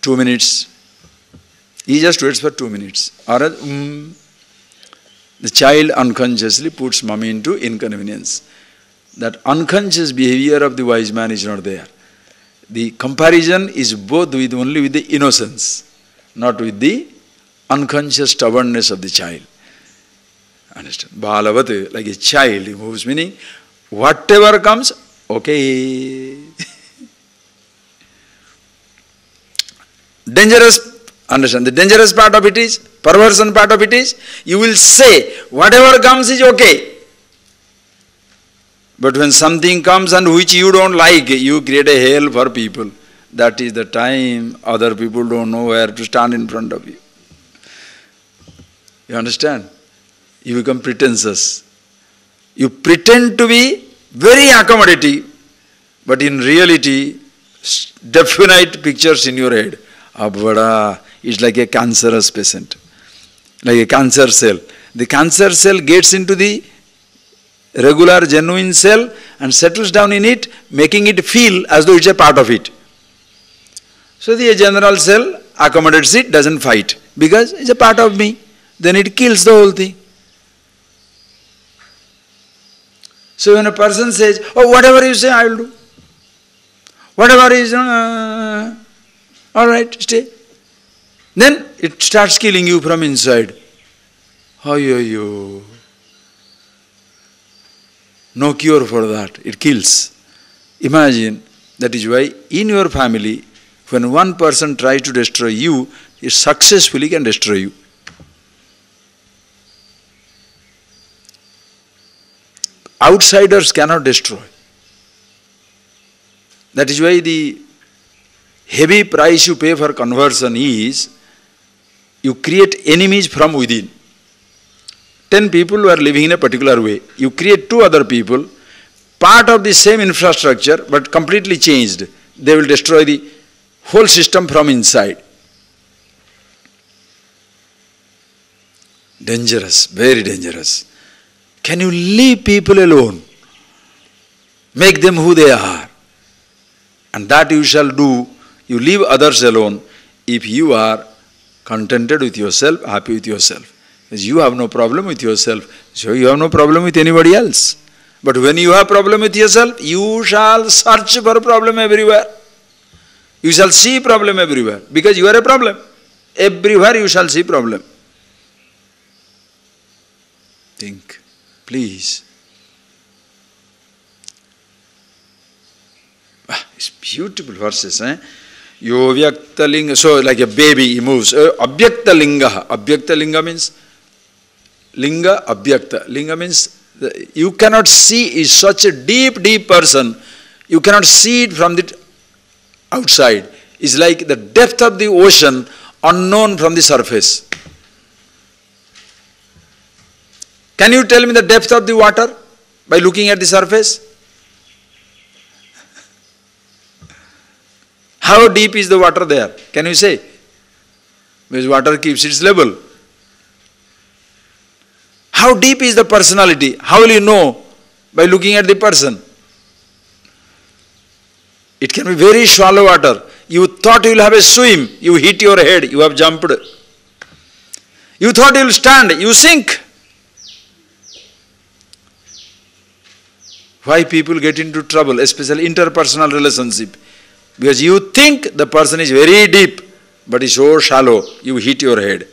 2 minutes. He just waits for 2 minutes. Or the child unconsciously puts mommy into inconvenience. That unconscious behavior of the wise man is not there. The comparison is both with only with the innocence, not with the unconscious stubbornness of the child. Understand? Balavat, like a child, he moves, meaning whatever comes, okay. Dangerous, understand, the dangerous part of it is, perversion part of it is, you will say, whatever comes is okay. But when something comes and which you don't like, you create a hell for people. That is the time other people don't know where to stand in front of you. You understand? You become pretentious. You pretend to be very accommodative, but in reality, definite pictures in your head. Abvada, it's like a cancerous patient, like a cancer cell. The cancer cell gets into the regular genuine cell and settles down in it, making it feel as though it's a part of it. So the general cell accommodates it, doesn't fight, because it's a part of me. Then it kills the whole thing. So when a person says, oh, whatever you say, I will do. Whatever is, all right, stay. Then it starts killing you from inside. No cure for that. It kills. Imagine, that is why in your family, when one person tries to destroy you, he successfully can destroy you. Outsiders cannot destroy. That is why the heavy price you pay for conversion is, you create enemies from within. 10 people who are living in a particular way. You create 2 other people, part of the same infrastructure, but completely changed. They will destroy the whole system from inside. Dangerous, very dangerous. Can you leave people alone? Make them who they are. And that you shall do. You leave others alone if you are contented with yourself, happy with yourself. Because you have no problem with yourself, so you have no problem with anybody else. But when you have problem with yourself, you shall search for a problem everywhere. You shall see problem everywhere, because you are a problem. Everywhere you shall see problem. Think, please. It's beautiful verses, eh? Yo vyakta linga, so like a baby, he moves. Abhyakta linga. Abhyakta linga means linga, abhyakta. Linga means you cannot see, is such a deep, deep person. You cannot see it from the outside. It's like the depth of the ocean, unknown from the surface. Can you tell me the depth of the water by looking at the surface? How deep is the water there? Can you say? Because water keeps its level. How deep is the personality? How will you know? By looking at the person. It can be very shallow water. You thought you will have a swim, you hit your head, you have jumped. You thought you will stand, you sink. Why people get into trouble, especially interpersonal relationship? Because you think the person is very deep, but is so shallow, you hit your head.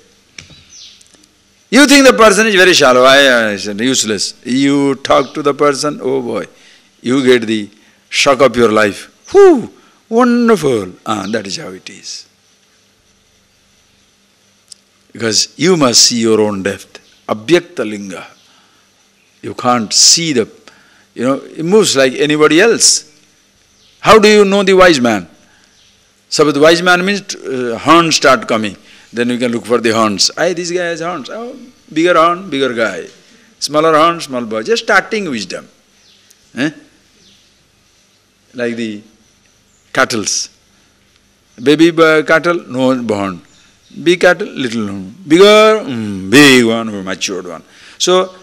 You think the person is very shallow, useless. You talk to the person, oh boy, you get the shock of your life. Whew, wonderful. That is how it is. Because you must see your own depth. Abhyakta linga. You can't see the, it moves like anybody else. How do you know the wise man? So the wise man means horns start coming. Then you can look for the horns. This guy has horns. Oh, bigger horn, bigger guy. Smaller horn, small boy. Just starting wisdom. Like the cattles. Baby cattle, no horn. Big cattle, little horn. Bigger, big one, matured one. So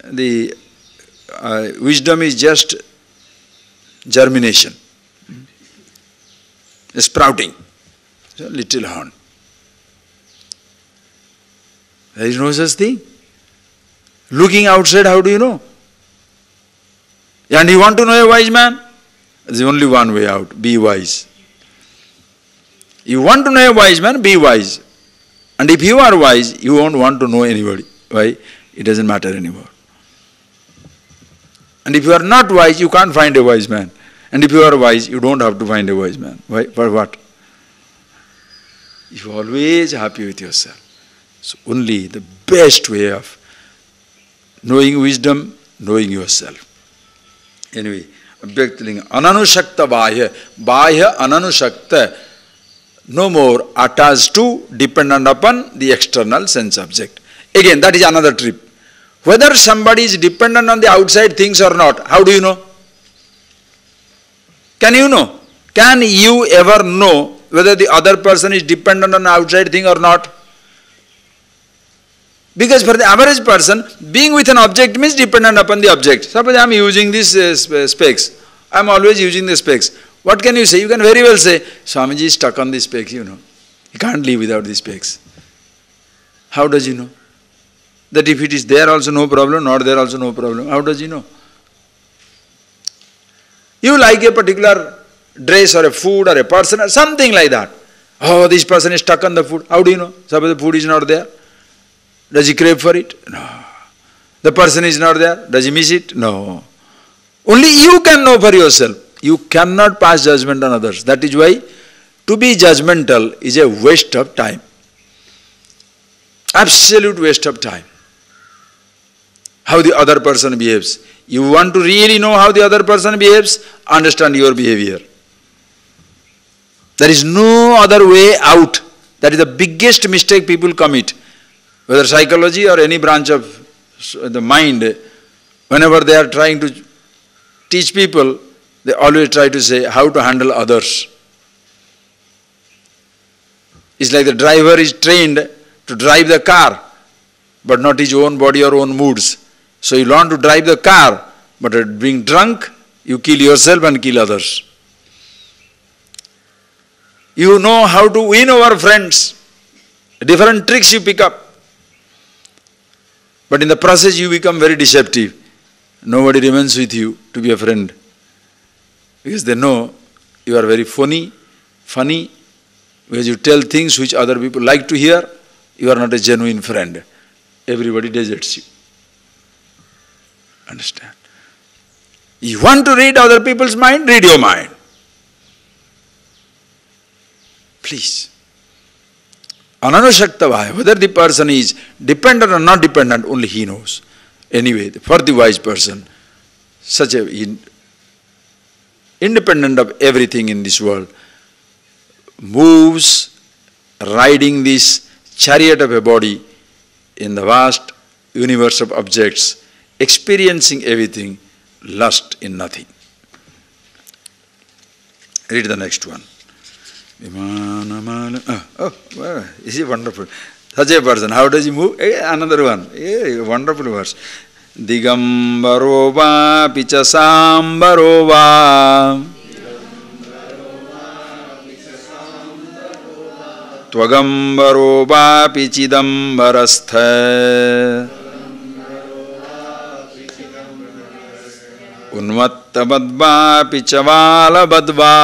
the wisdom is just germination. Sprouting. So little horn. There is no such thing. Looking outside, how do you know? And you want to know a wise man? There is only one way out. Be wise. You want to know a wise man? Be wise. And if you are wise, you won't want to know anybody. Why? It doesn't matter anymore. And if you are not wise, you can't find a wise man. And if you are wise, you don't have to find a wise man. Why? For what? You are always happy with yourself. So only the best way of knowing wisdom, knowing yourself. Anyway, Ananushakta Bahya. Bahya Ananushakta. No more attached to, dependent upon the external sense object. Again, that is another trip. Whether somebody is dependent on the outside things or not, how do you know? Can you know? Can you ever know whether the other person is dependent on the outside thing or not? Because for the average person, being with an object means dependent upon the object. Suppose I am using this specs. I am always using the specs. What can you say? You can very well say, Swamiji is stuck on the specs, He can't live without the specs. How does he know? That if it is there also no problem, not there also no problem. How does he know? You like a particular dress or a food or a person or something like that. Oh, this person is stuck on the food. How do you know? Suppose the food is not there. Does he crave for it? No. The person is not there. Does he miss it? No. Only you can know for yourself. You cannot pass judgment on others. That is why to be judgmental is a waste of time. Absolute waste of time. How the other person behaves. You want to really know how the other person behaves? Understand your behavior. There is no other way out. That is the biggest mistake people commit. Whether psychology or any branch of the mind, whenever they are trying to teach people, they always try to say how to handle others. It's like the driver is trained to drive the car, but not his own body or own moods. So you learn to drive the car, but being drunk, You kill yourself and kill others. You know how to win over friends. Different tricks you pick up. But in the process you become very deceptive. Nobody remains with you to be a friend. Because they know you are very funny, because you tell things which other people like to hear. You are not a genuine friend. Everybody deserts you. Understand? You want to read other people's mind? Read your mind. Please. Ananushaktavaya, whether the person is dependent or not dependent, only he knows. Anyway, for the wise person, such a independent of everything in this world, moves riding this chariot of a body in the vast universe of objects, experiencing everything, lust in nothing. Read the next one. Is it wonderful? Such a person, how does he move? Another one. Wonderful verse. Digambaro va pichasambaro va Tvagambaro va pichidambarastha Unmattabadva pichavalabadva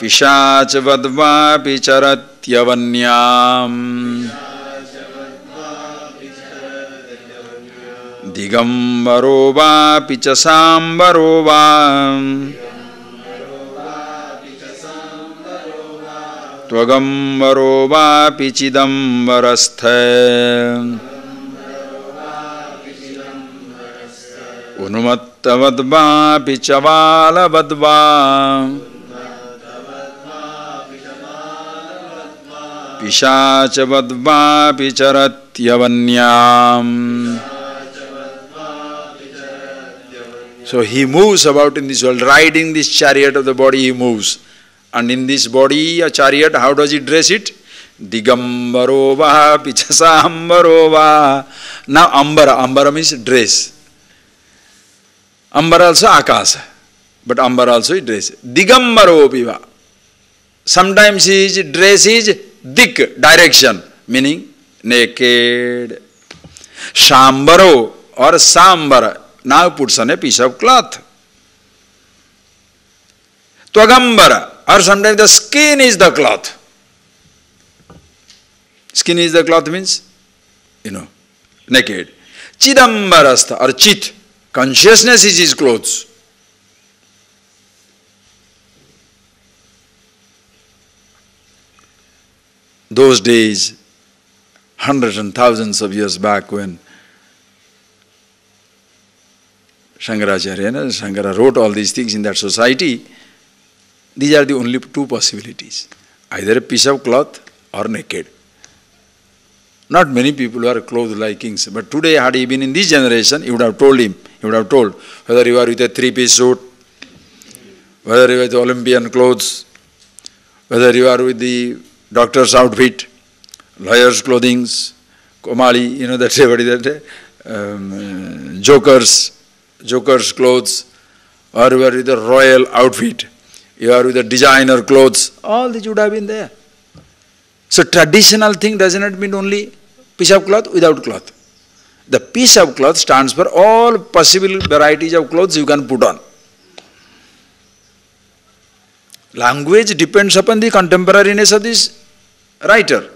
Vishachavadva picharatyavanyam Digambaro va pichasambaro va Tvagambaro va pichidambarastha Unumattavadva pichavalabadva Vishachavadva picharatyavanyam. So he moves about in this world, riding this chariot of the body, he moves. And in this body, a chariot, how does he dress it? Digambaro va pichasambaro va. Now ambara means dress. Ambara also akasa, but ambara also is dress. Digambaro piva. Sometimes his dress is dik, direction, meaning naked. Shambaro or sambara, now puts on a piece of cloth. Tvagambara, or sometimes the skin is the cloth. Skin is the cloth means, naked. Chidambarastha or chit, consciousness is his clothes. Those days, hundreds and thousands of years back when Shankara wrote all these things in that society, these are the only two possibilities. Either a piece of cloth or naked. Not many people are clothed like kings, but today had he been in this generation, he would have told him, whether you are with a three-piece suit, whether you are with Olympian clothes, whether you are with the doctor's outfit, lawyer's clothing, Komali, joker's clothes, or you are with the royal outfit, you are with the designer clothes, all these would have been there. So traditional thing does not mean only piece of cloth without cloth. The piece of cloth stands for all possible varieties of clothes you can put on. Language depends upon the contemporariness of this writer.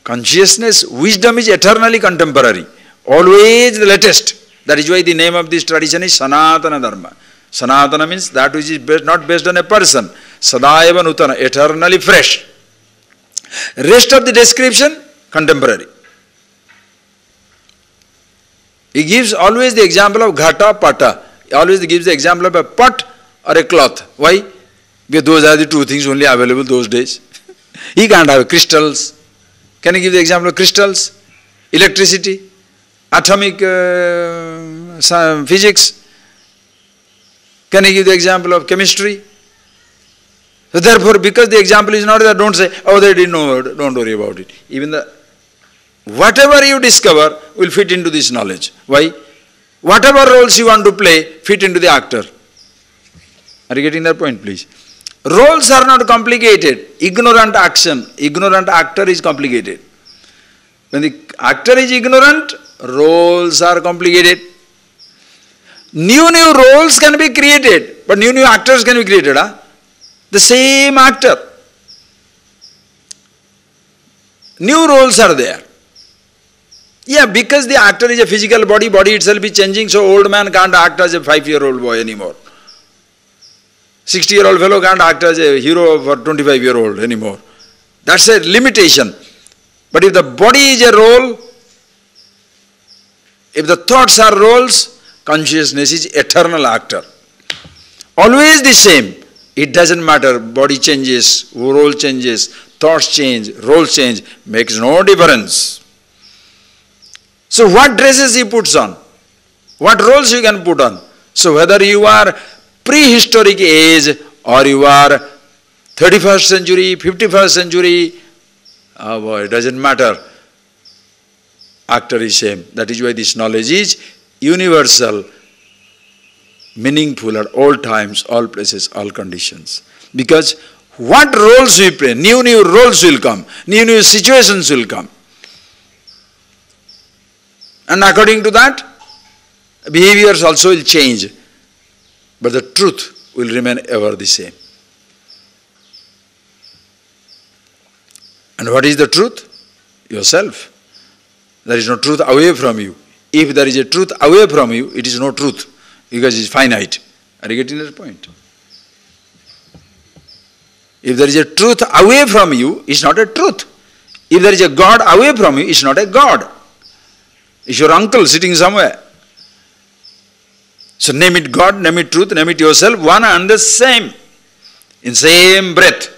Consciousness, wisdom is eternally contemporary, always the latest. That is why the name of this tradition is Sanatana Dharma. Sanatana means that which is not based on a person. Sadaiva Nutana, eternally fresh. Rest of the description, contemporary. He gives always the example of ghata, pata. He always gives the example of a pot or a cloth. Why? Because those are the two things only available those days. He can't have crystals. Can you give the example of crystals? Electricity? Atomic physics? Can you give the example of chemistry? So therefore, because the example is not there, don't say, oh, they didn't know, don't worry about it. Even the whatever you discover will fit into this knowledge. Why? Whatever roles you want to play fit into the actor. Are you getting that point, please? Roles are not complicated. Ignorant action, ignorant actor is complicated. When the actor is ignorant, roles are complicated. New roles can be created, but new actors can be created. The same actor. New roles are there. Yeah, because the actor is a physical body, body itself is changing, so old man can't act as a 5-year-old boy anymore. 60-year-old fellow can't act as a hero for 25-year-old anymore. That's a limitation. But if the body is a role, if the thoughts are roles, consciousness is eternal actor. Always the same. It doesn't matter, body changes, role changes, thoughts change, roles change, makes no difference. So what dresses he puts on? What roles you can put on? So whether you are prehistoric age or you are 31st century, 51st century, oh boy, it doesn't matter. Actor is same. That is why this knowledge is universal, meaningful at all times, all places, all conditions. Because what roles we play, new roles will come, new situations will come. And according to that, behaviors also will change. But the truth will remain ever the same. And what is the truth? Yourself. There is no truth away from you. If there is a truth away from you, it is no truth, because it is finite. Are you getting that point? If there is a truth away from you, it is not a truth. If there is a God away from you, it is not a God. It's your uncle sitting somewhere. So name it God, name it truth, name it yourself, one and the same. In same breath.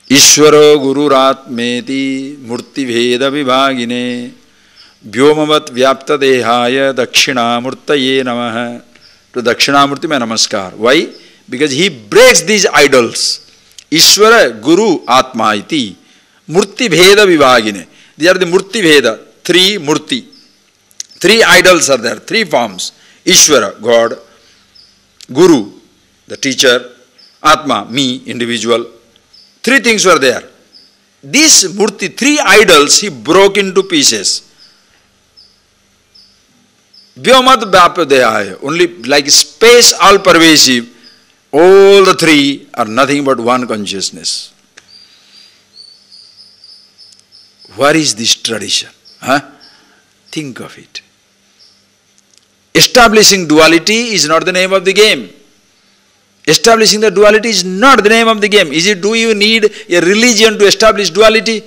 Ishvaro gururatmeti murti veda vibhagine vyomavad vyapta dehaya dakshinamurtaye namaha. To dakshinamurti mein namaskar. Why? Because he breaks these idols. Ishvara guru atma iti murti veda vibhagine. These are the murti veda. 3 murti. 3 idols are there, 3 forms. Ishvara, God. Guru, the teacher. Atma, me, individual. 3 things were there. This murti, 3 idols, he broke into pieces. Vyomad vyapadeyaya, only like space all pervasive. All the 3 are nothing but one consciousness. Where is this tradition? Think of it. Establishing duality is not the name of the game. Establishing the duality is not the name of the game. Do you need a religion to establish duality?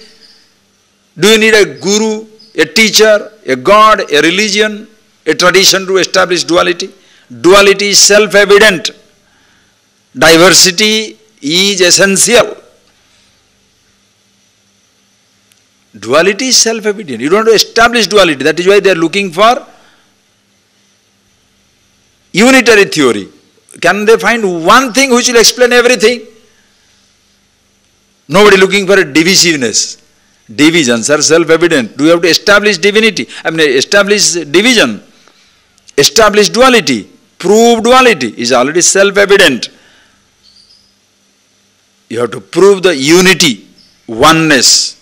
Do you need a guru, a teacher, a God, a religion, a tradition to establish duality? Duality is self-evident. Diversity is essential. Duality is self-evident. You don't want to establish duality. That is why they are looking for unitary theory. Can they find one thing which will explain everything? Nobody looking for a divisiveness. Divisions are self-evident. Do you have to establish divinity? Establish division. Establish duality. Prove duality is already self-evident. You have to prove the unity, oneness.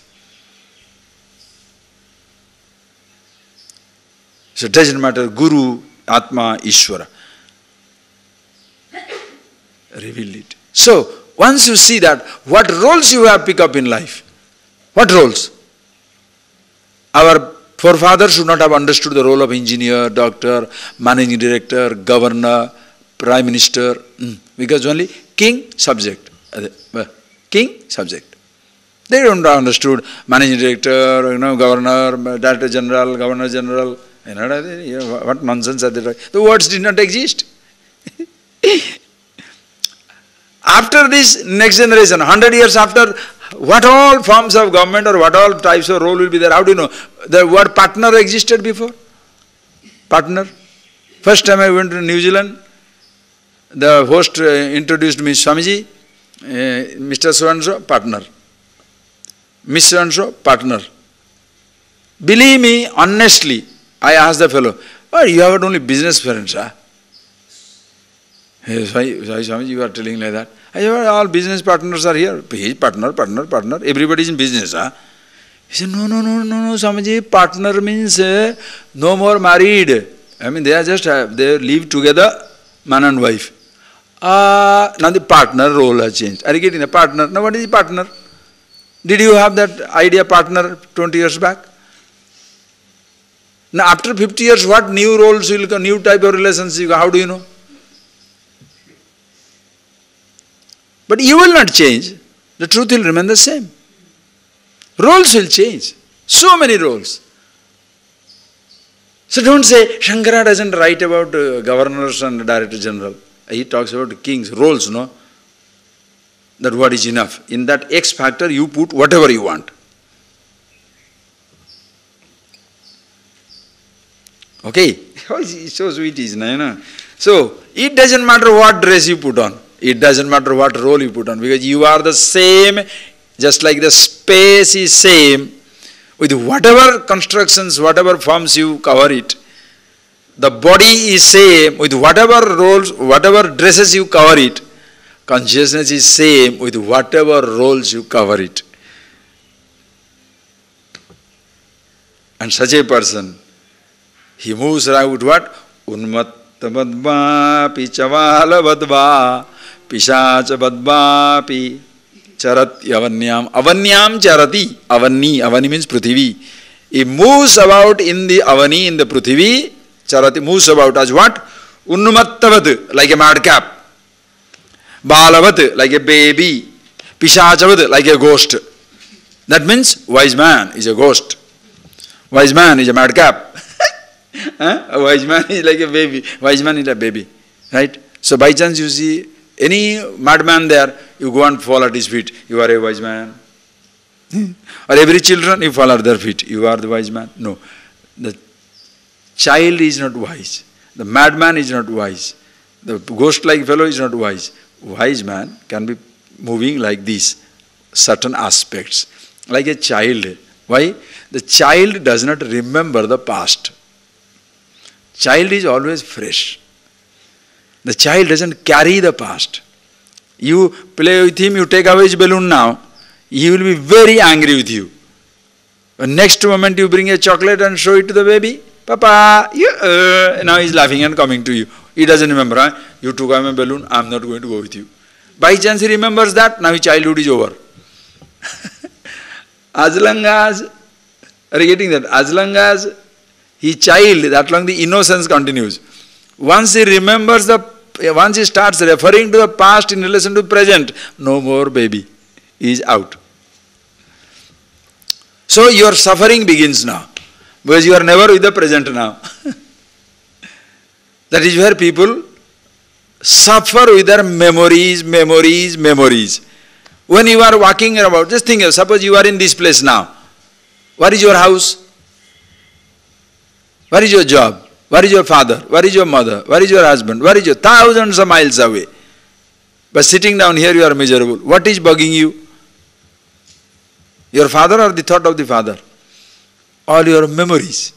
So it doesn't matter, Guru, Atma, Ishvara. Reveal it. So, once you see that, what roles you have picked up in life? What roles? Our forefathers should not have understood the role of engineer, doctor, managing director, governor, prime minister, because only king, subject. King, subject. They don't understood managing director, governor, director general, governor general. What nonsense are they talking? The words did not exist. After this next generation, 100 years after, what all forms of government or what all types of role will be there? How do you know? The word partner existed before? Partner. First time I went to New Zealand, the host introduced me, Swamiji, Mr. So-and-so, partner. Miss So-and-so, partner. Believe me, honestly, I asked the fellow, "Oh, you have only business friends, huh?" Hey, why, Swami, you are telling like that? I said, "Well, all business partners are here. He is partner. Everybody is in business, huh?" He said, no, Swamiji, partner means no more married. I mean, they are just, they live together, man and wife. Now the partner role has changed. Are you getting the partner? Now what is the partner? Did you have that idea partner 20 years back? Now after 50 years, what new roles will come, new type of relationship, how do you know? But you will not change. The truth will remain the same. Roles will change. So many roles. So don't say, Shankara doesn't write about governors and director general. He talks about kings, roles, no? That what is enough. In that X factor, you put whatever you want. Okay? So sweet is, no? So, it doesn't matter what dress you put on. It doesn't matter what role you put on. Because you are the same, just like the space is same, with whatever constructions, whatever forms you cover it. The body is same, with whatever roles, whatever dresses you cover it. Consciousness is same, with whatever roles you cover it. And such a person, he moves around with what? Unmatta badva pi chavala badva pishacha badva pi charati avanyam. Avanyam charati. Avani means Prithvi. He moves about in the Avani, in the Prithvi. Charati moves about as what? Unmattavat, like a madcap. Balavat, like a baby. Pishachavat, like a ghost. That means wise man is a ghost. Wise man is a madcap. A wise man is like a baby. Wise man is a baby. Right? So by chance you see any madman there, you go and fall at his feet. You are a wise man. Or every children, you fall at their feet. You are the wise man. No. The child is not wise. The madman is not wise. The ghost-like fellow is not wise. Wise man can be moving like this, certain aspects. Like a child. Why? The child does not remember the past. Child is always fresh. The child doesn't carry the past. You play with him, you take away his balloon now, he will be very angry with you. The next moment you bring a chocolate and show it to the baby, Papa, now he's laughing and coming to you. He doesn't remember, huh? You took away my balloon, I'm not going to go with you. By chance he remembers that, now his childhood is over. As long as, are you getting that? As long as he child, that long the innocence continues. Once he remembers once he starts referring to the past in relation to present, no more baby. He is out. So your suffering begins now. Because you are never with the present now. That is where people suffer with their memories. When you are walking about, just think, suppose you are in this place now. Where is your house? Where is your job? Where is your father? Where is your mother? Where is your husband? Where is your thousands of miles away? But sitting down here you are miserable. What is bugging you? Your father or the thought of the father? All your memories.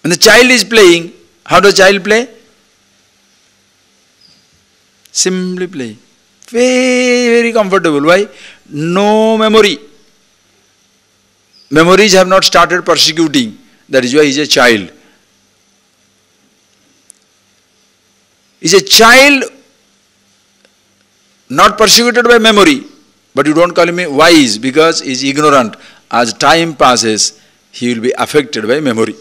When the child is playing, how does child play? Simply play. Very comfortable. Why? No memory. Memories have not started persecuting. That is why he is a child. He is a child not persecuted by memory. But you don't call him wise because he is ignorant. As time passes, he will be affected by memory.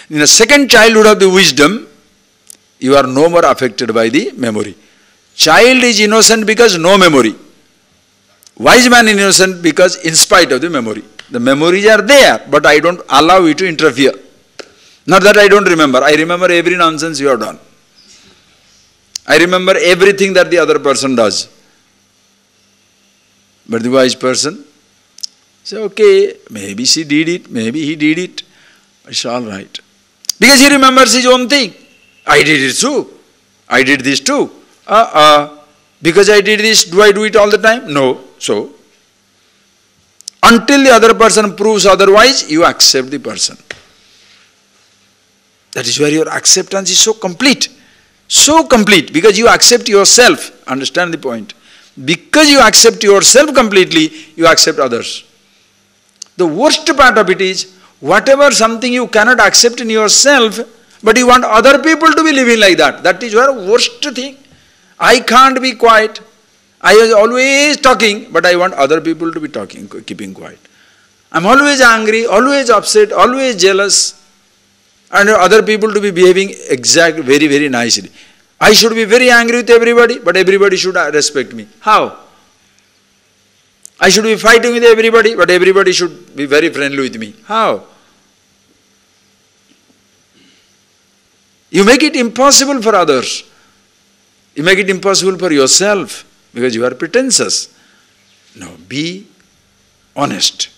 In the second childhood of the wisdom, you are no more affected by the memory. Child is innocent because no memory. Wise man is innocent because in spite of the memory. The memories are there, but I don't allow you to interfere. Not that I don't remember. I remember every nonsense you have done. I remember everything that the other person does. But the wise person say, okay, maybe she did it, maybe he did it. It's all right. Because he remembers his own thing. I did it too. I did this too. Because I did this, do I do it all the time? No. So, Until the other person proves otherwise, you accept the person. That is where your acceptance is so complete. So complete, because you accept yourself. Understand the point. Because you accept yourself completely, you accept others. The worst part of it is, whatever something you cannot accept in yourself, but you want other people to be living like that. That is your worst thing. I can't be quiet. I am always talking, but I want other people to be talking, keeping quiet. I'm always angry, always upset, always jealous, and other people to be behaving very, very nicely. I should be very angry with everybody, but everybody should respect me. How? I should be fighting with everybody, but everybody should be very friendly with me. How? You make it impossible for others. You make it impossible for yourself, because you are pretentious. No, be honest.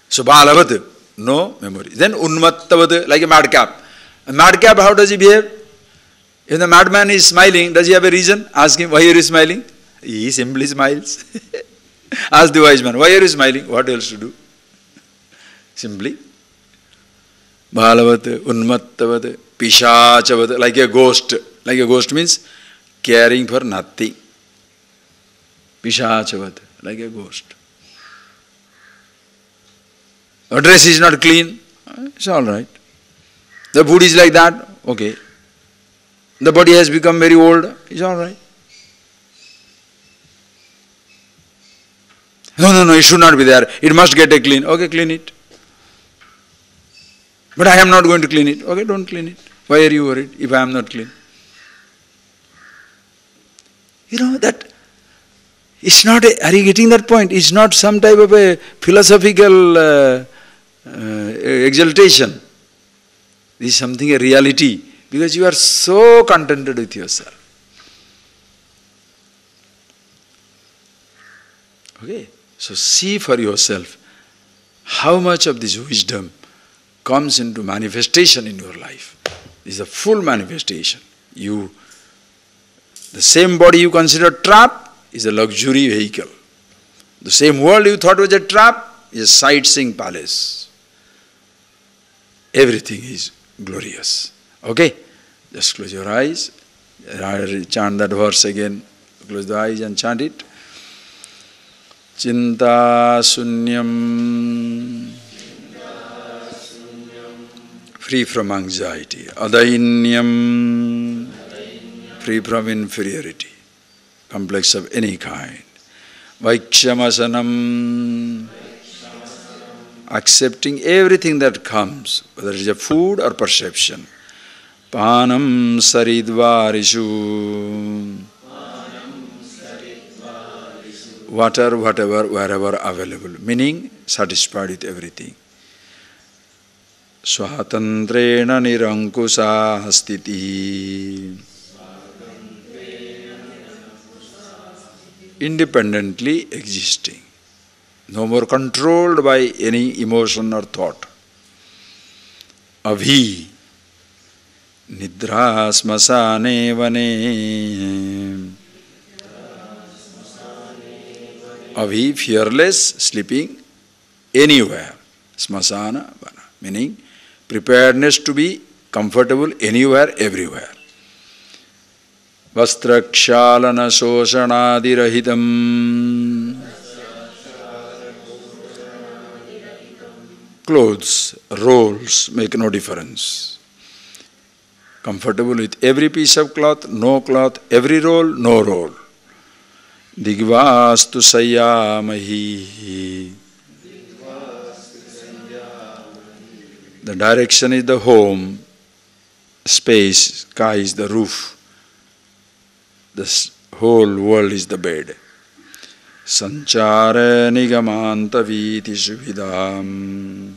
So, Balavat, no memory. Then Unmattavad, like a madcap. A madcap, how does he behave? If the madman is smiling, does he have a reason? Ask him, why are you smiling? He simply smiles. Ask the wise man, why are you smiling? What else to do? Simply. Balavat, Unmattavad, Pishachavad, like a ghost. Like a ghost means caring for nothing. Pishachavad, like a ghost. Your dress is not clean, it's all right. The food is like that, okay. The body has become very old, it's all right. No, it should not be there. It must get a clean. Okay, clean it. But I am not going to clean it. Okay, don't clean it. Why are you worried if I am not clean? You know that it's not are you getting that point? It's not some type of a philosophical exaltation. This is something, a reality, because you are so contented with yourself. Okay, so see for yourself how much of this wisdom comes into manifestation in your life. This is a full manifestation. The same body you consider trap is a luxury vehicle. The same world you thought was a trap is a sightseeing palace. Everything is glorious. Okay? Just close your eyes. Chant that verse again. Close the eyes and chant it. Chinta sunyam, free from anxiety. Adainyam, free from inferiority, complex of any kind. Vaikshamasanam, accepting everything that comes, whether it is a food or perception. Panam saridvarishu, water, whatever, wherever available, meaning satisfied with everything. Swatantrena nirankusa stiti, independently existing, no more controlled by any emotion or thought. Abhi, nidra smasane vane. Abhi, fearless, sleeping anywhere. Smasana vana, meaning preparedness to be comfortable anywhere, everywhere. Vastrakshalana soshanadirahitam, clothes, rolls make no difference. Comfortable with every piece of cloth, no cloth, every roll, no roll. Digvastu sayamahi. The direction is the home, space, sky is the roof. The whole world is the bed. Sanchara nigamanta viti suvidam,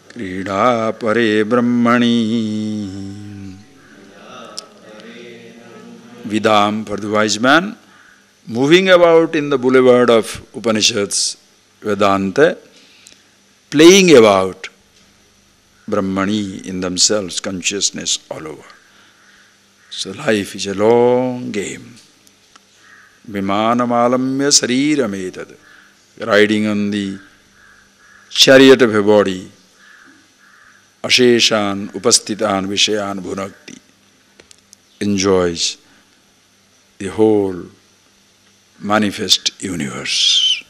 krida pare brahmani. Vidam, for the wise man, moving about in the boulevard of Upanishads, Vedanta, playing about Brahmani in themselves, consciousness all over. So life is a long game. Vimanamalamya sarirametad. Riding on the chariot of a body, asheshan upastitan vishayan bhunakti, enjoys the whole manifest universe.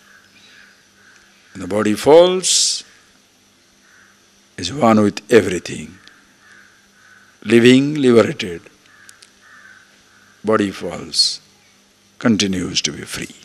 When the body falls, is one with everything. Living, liberated. Body falls, continues to be free.